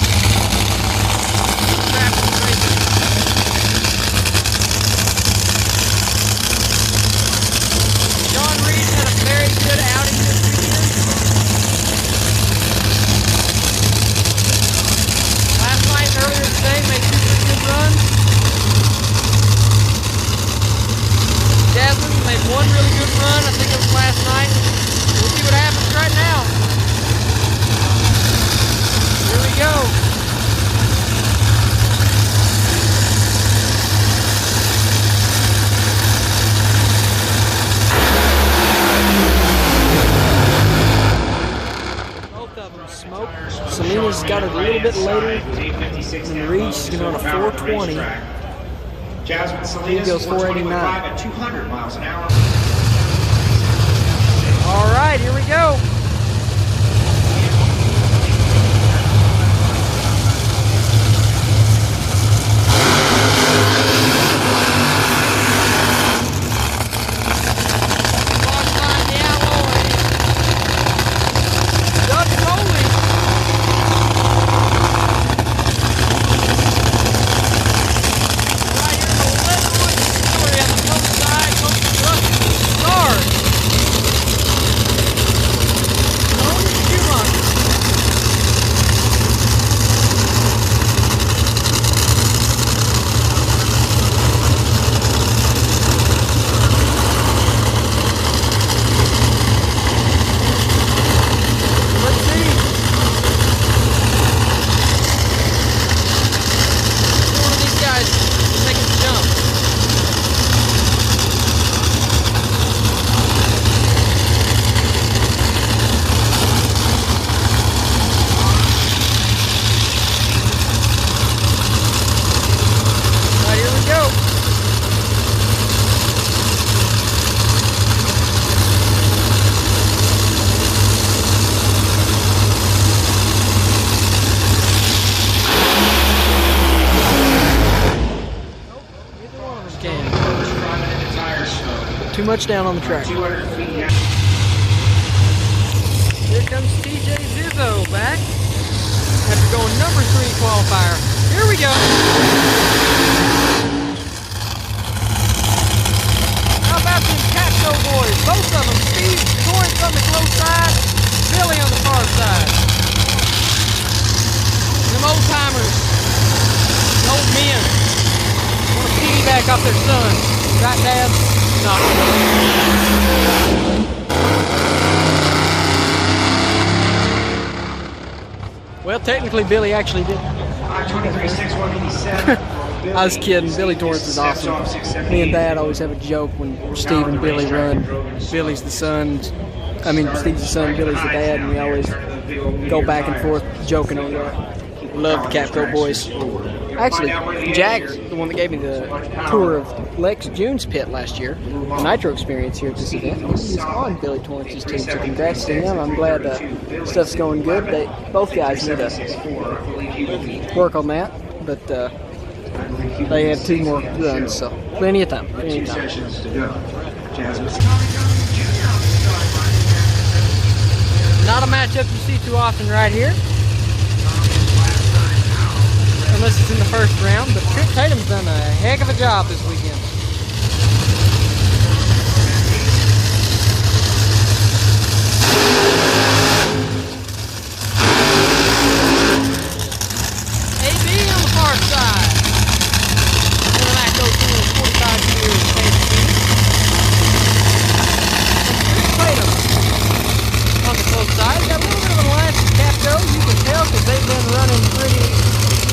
run. I think it was last night. We'll see what happens right now. Here we go. Both of them smoked. Selena's got it a little bit later than Reed. She's going on a 420. He goes 489. At 200 miles an hour. All right, here we go. Too much down on the track. 200 feet. Here comes TJ Zizzo back after going number 3 qualifier. Here we go. How about them Capco boys? Both of them. Steve Torrance on the close side, Billy on the far side. Them old timers, the old men, want to piggyback off their son. Right, Dad? No. Well, technically, Billy actually did. I was kidding. Billy Torrance is awesome. Me and Dad always have a joke when Steve and Billy run. Billy's the son. Steve's the son, Billy's the dad, and we always go back and forth joking on that. Love the Capco boys. Actually, Jagger, the one that gave me the tour of Lex June's pit last year, the Nitro experience here at this event, he's on Billy Torrance's team, so congrats to him. I'm glad stuff's going good. Both guys need to work on that, but they have 2 more runs, so plenty of time. Not a matchup you see too often right here, unless it's in the first round, but Trip Tatum's done a heck of a job this weekend. AB on the far side. And the back goes through 45 years. Trip Tatum on the close side. Got a little bit of an alliance with Capco. You can tell because they've been running pretty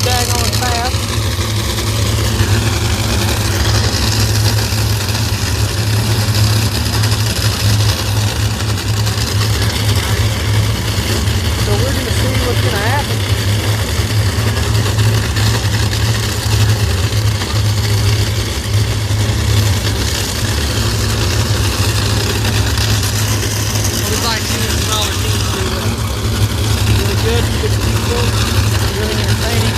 daggone fast. So we're going to see what's going to happen. We'd like seeing smaller teams do it. Really good people, really entertaining.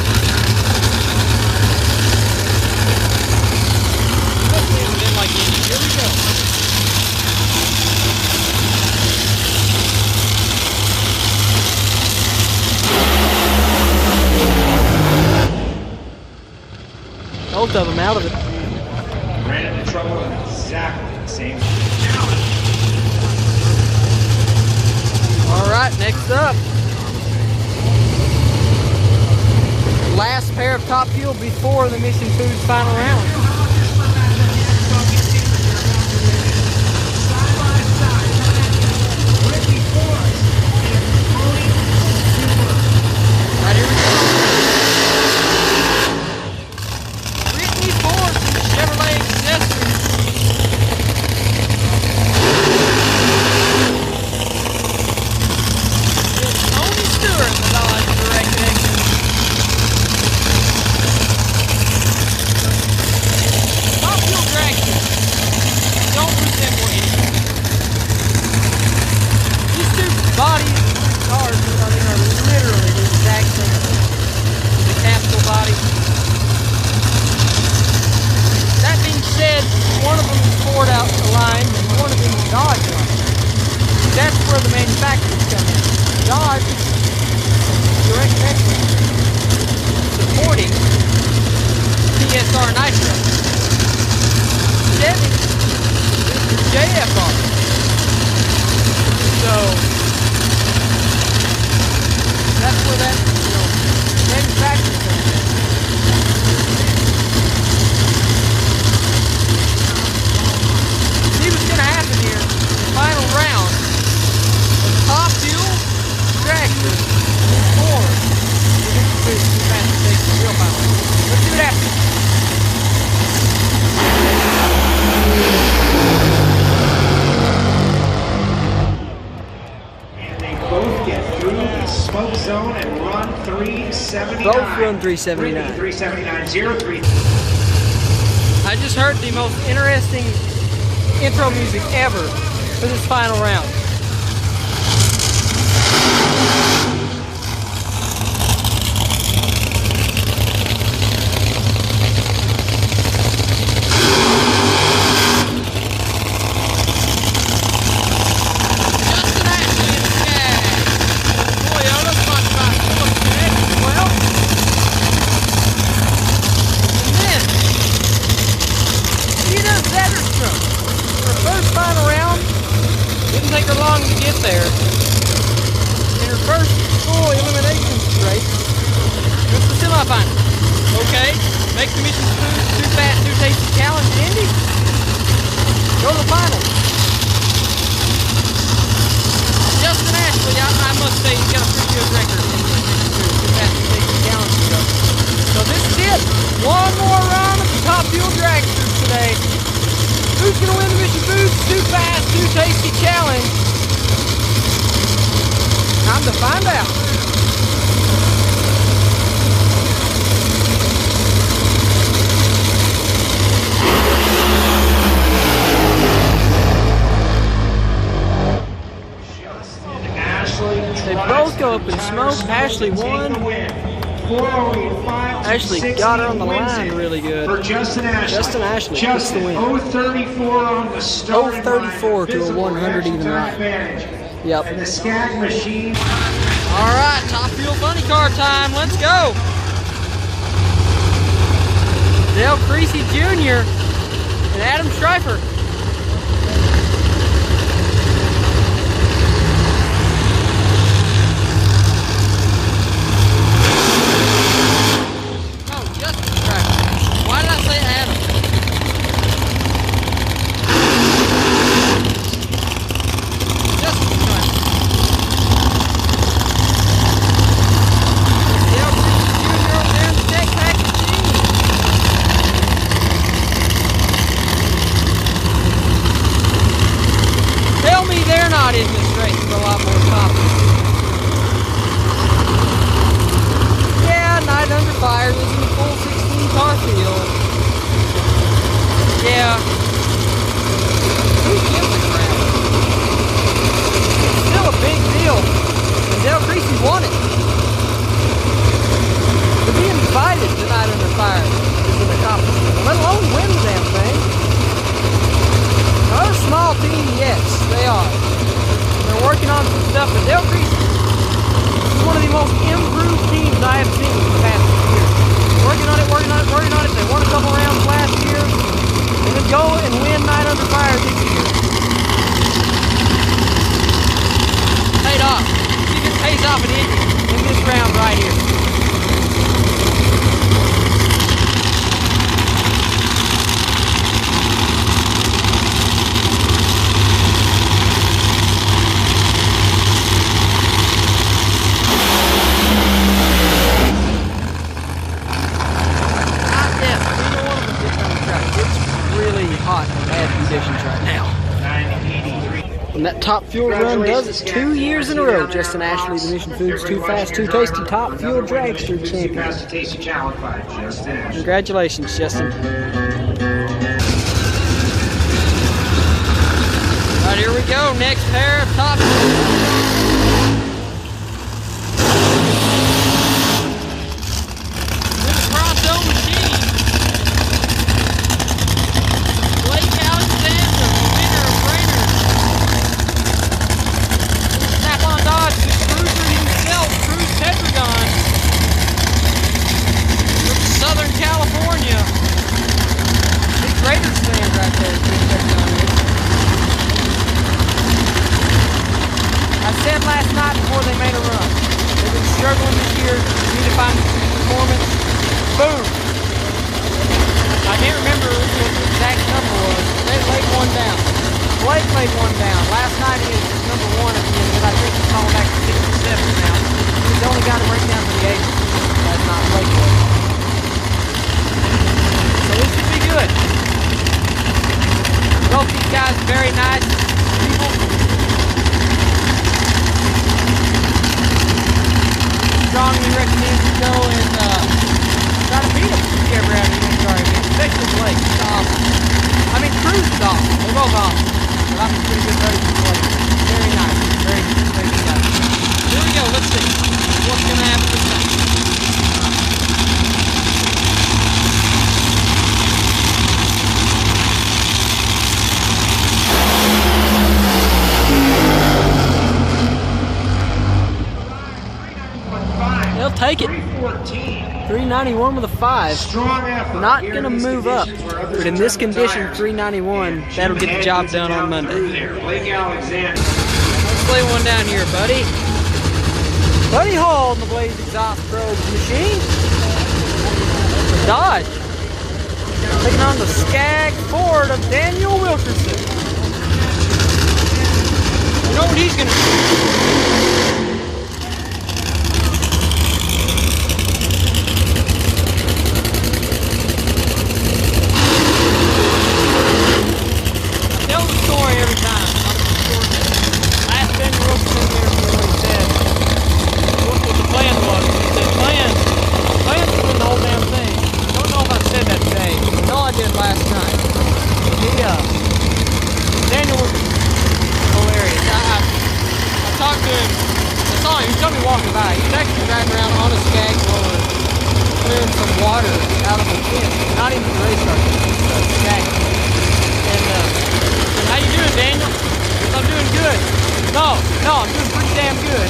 Here we go. Both of them out of it. Ran into trouble in exactly the same. All right, next up. Last pair of top fuel before the Mission Foods final round. Real final. Let's see what happens. Both get through the smoke zone and run 379. Both run 379. 379.03. I just heard the most interesting intro music ever for this final round. Final round, didn't take her long to get there. In her first full eliminations race, it's the semifinal. Okay, make the mission too fast, too tasty challenge Indy. Go to the final. Justin Ashley, I must say, he's got a pretty good record in the too fast, too tasty challenge stuff. So this is it. One more round of the Top Fuel Dragsters today. Who's gonna win the Mission Foods Too Fast, Too Tasty Challenge? Time to find out. They both go up in smoke. Ashley won. Ashley got her on the line really good. For Justin Ashley. Justin Ashley gets the win. 034 on the starting 034 to a 100 even right. Yep. And the Skag machine. All right, Top Fuel Funny Car time. Let's go. Dale Creasy Jr. and Adam Streifer. In this race for a lot more confidence. Yeah, Night Under Fire was in the full 16 car field. Yeah. Who gives a crap? It's still a big deal. And Dale Creasy won it. To be invited to Night Under Fire is an accomplishment, let alone win the damn thing. They're a small team, yes, they are. They're working on some stuff, but Dale Creasy is one of the most improved teams I have seen in the past few years. Working on it, working on it, working on it. They won a couple rounds last year. They're going to go and win Night Under Fire this year. Paid off. See if it pays off in this round right here. Hot and bad conditions right now. And that Top Fuel run does it 2 years in a row. Justin Ashley, the Mission Foods Too Fast, Too Tasty Top Fuel Dragster champion. Congratulations, Justin. Right, here we go. Next pair of Top Fuel. I said last night before they made a run, they've been struggling this year, need to find performance. Boom! I can't remember what the exact number was. They laid one down. Blake laid one down. Last night he was number one at the end, but I think he's falling back to 6 or 7 now. He's only got to break down to the 8. That's not Blake. So this should be good. Both these guys are very nice people. Strongly recommend you go and try to beat them if you ever have an NASCAR event, especially Blake. He's awesome. I mean, Cruz is awesome. They're both awesome. But I'm just pretty good buddies with Blake. Very nice. Very good guy. Here we go. Let's see what's going to happen this time. They'll take it. 391 with a 5. Not going to move up, but in this condition, 391, that'll get the job done on Monday. Let's lay one down here, buddy. Buddy Hall in the Blaze Exhaust Probe machine. Dodge. Taking on the Skag Ford of Daniel Wilkerson. You know what he's going to do? Every time. Last Daniel Wilson in there when he said what the plan was. He said, plan's to win the whole damn thing. I don't know if I said that today. No, I did last night. Daniel was hilarious. I talked to him. I saw him. He told me walking by. He's actually driving around on a Skag blower, clearing some water out of a pit. Not even the race car. Skag. How you doing, Daniel? I'm doing good. No, I'm doing pretty damn good.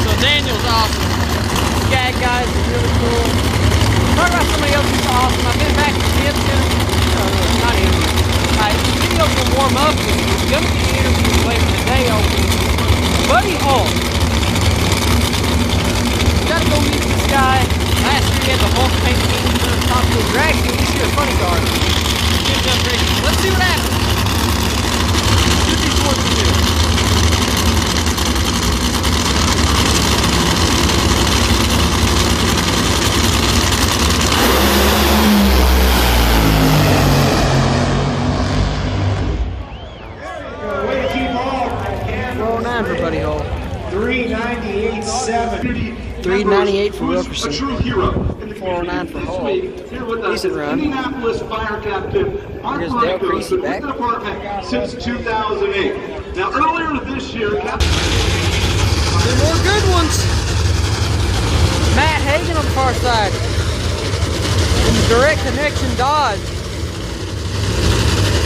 So Daniel's awesome. Skag guys are really cool. Talk about somebody else who's awesome. I've been back to Gibson. Not him. Videos will warm up. He's going to be interviewed later today over Buddy Hall. You gotta go meet this guy. Last year he had the Hulk paint scheme on the top of the dragster. This year a funny car. Let's see what happens. Should be short to do. Way to keep all. 409 for Buddy Hall. 398.7. 398 for Wilkerson. A true hero. 409 for Hall. Decent run. Indianapolis Fire Captain. Here's Dale Creasy back. Department since 2008. Now, earlier this year, Captain. Two more good ones. Matt Hagan on the far side. And the Direct Connection Dodge.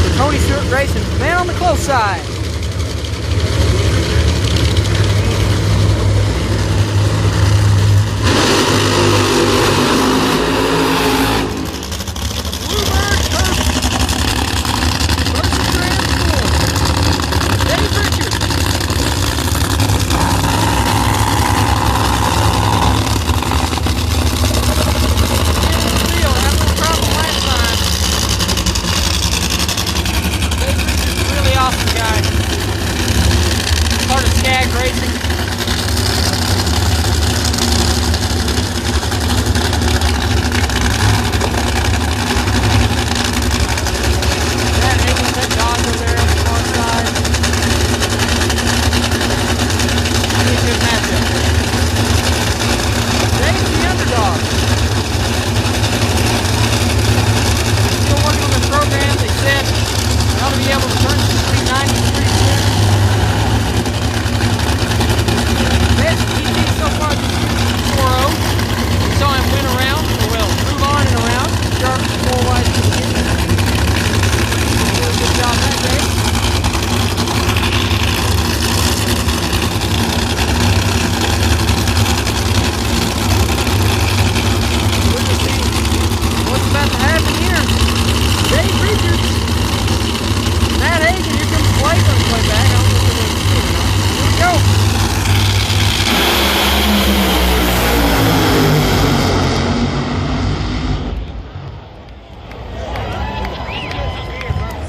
For Tony Stewart Racing. Man on the close side. Awesome guy.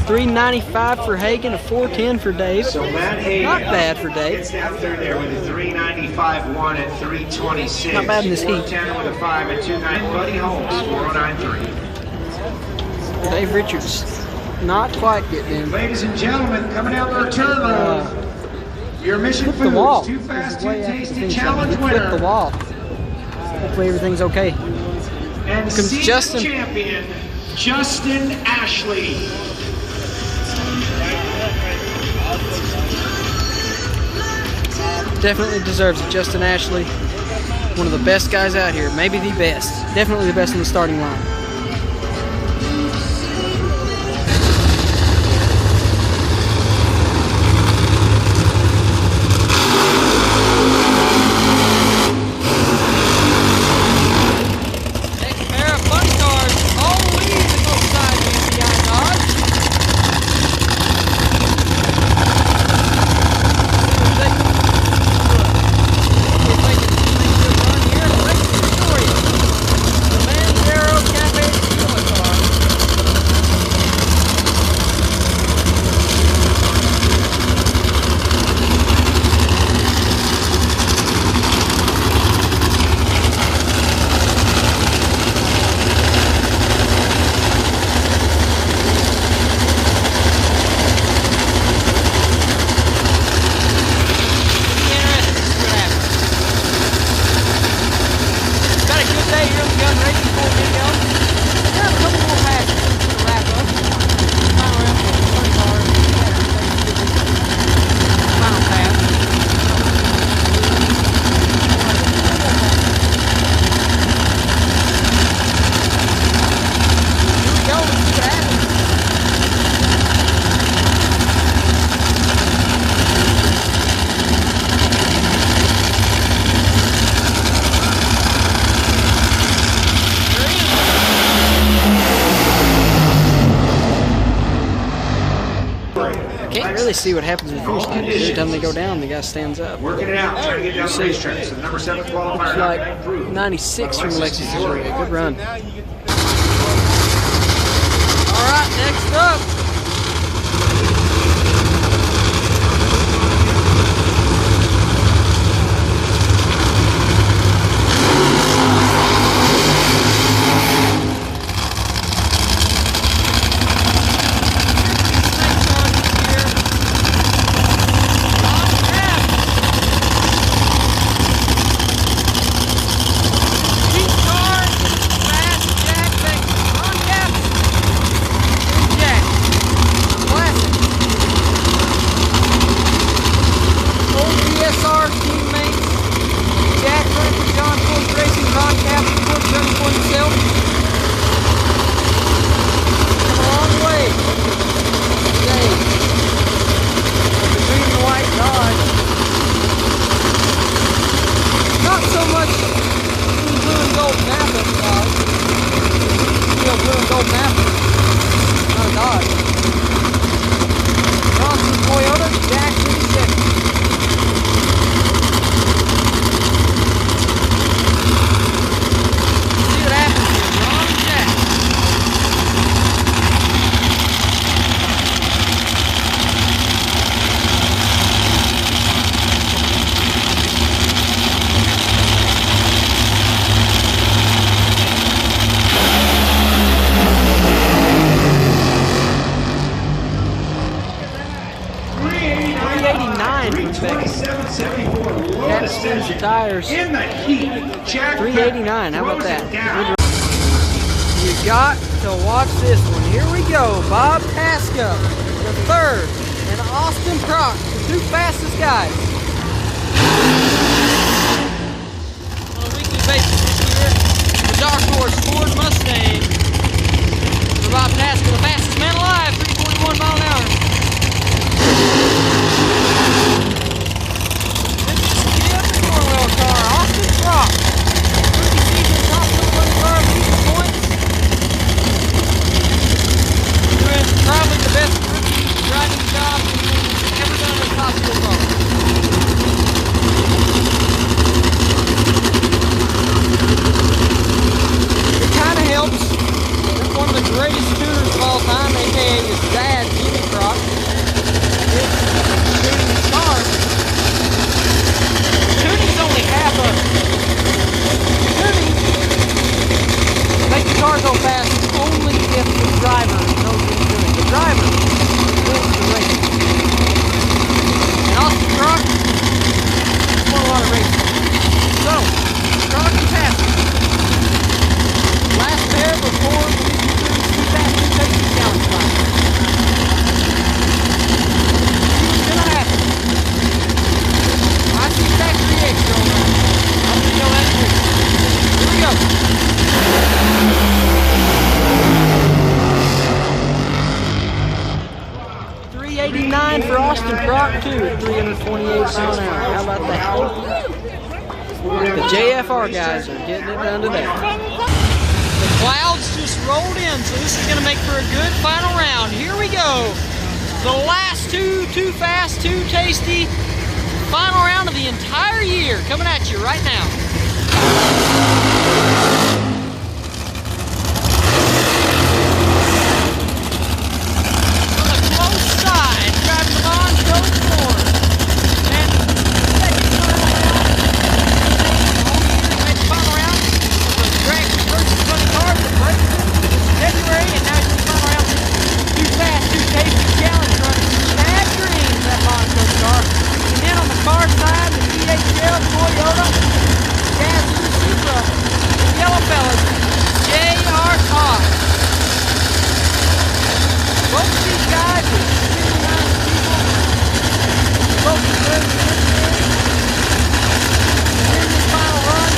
395 for Hagen, a 410 for Dave. So Matt Hagen, not bad for Dave. gets down through there with a 395.1 at 326. Not bad in this heat. 410 with a 5 at 29. Buddy Holmes, 409.3. Dave Richards, not quite getting in. Ladies and gentlemen, coming out the return road, your Mission Flip the wall. Foods, Too Fast, This is Too way after Tasty the finish line. Challenge Flip winner. the wall. Hopefully everything's okay. And comes season Justin. champion, Justin Ashley. Definitely deserves it. Justin Ashley, one of the best guys out here. Maybe the best. Definitely the best in the starting line. Next pair of fun cars. All weeds in both sides of the eye dodge. Can't really see what happens in the finish line. Every time they go down, the guy stands up. Working it out, trying to get down the racetrack. So the number 7 qualifier. Looks like 96 from Alexis Zurich. Good run. All right, next up. Cat spins the tires. In the heat, Jack 389. How about throws that? it down. You got to watch this one. Here we go. Bob Pasco, the third, and Austin Croc, the two fastest guys. On a weekly basis this year, the Dark Horse Ford Mustang for Bob Pasco, the fastest man alive, 341 mile an hour. Car, Austin Croc. Rookie season, top 25 leading points. Doing probably the best rookie driving job he's ever done in a top school car. It kind of helps 389 for Austin Crock, too, at 328 miles an hour. How about that? The JFR guys are getting it done today. The clouds just rolled in, so this is going to make for a good final round. Here we go. The last two, too fast, too tasty. Final round of the entire year coming at you right now. On the close side, driving the Montrose forward. And second final round of the dragster versus funny cars that break February, and now it's the final round. Too fast, too tasty challenge running. Chad Green, that Montrose car. And then on the car side, the DHL Toyota, Gazoo Supra, and Yellow Fellas, J.R. Todd. Both of these guys are really nice people. Both of them in this final run.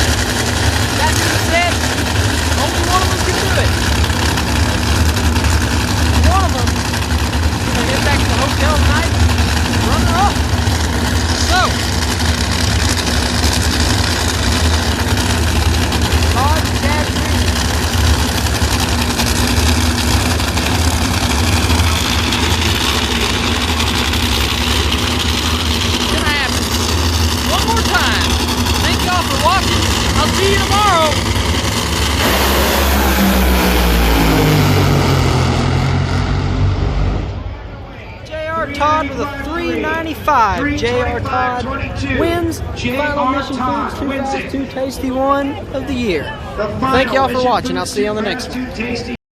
That being said, only one of them can do it. One of them is going to head back to the hotel tonight and run her up. So, Todd and Chad Green. It's gonna happen. One more time. Thank y'all for watching. I'll see you tomorrow. J.R. Todd with a 395. J.R. Todd wins the final Mission Foods Too Fast, Too Tasty one of the year. Thank y'all for watching. I'll see you on the next one.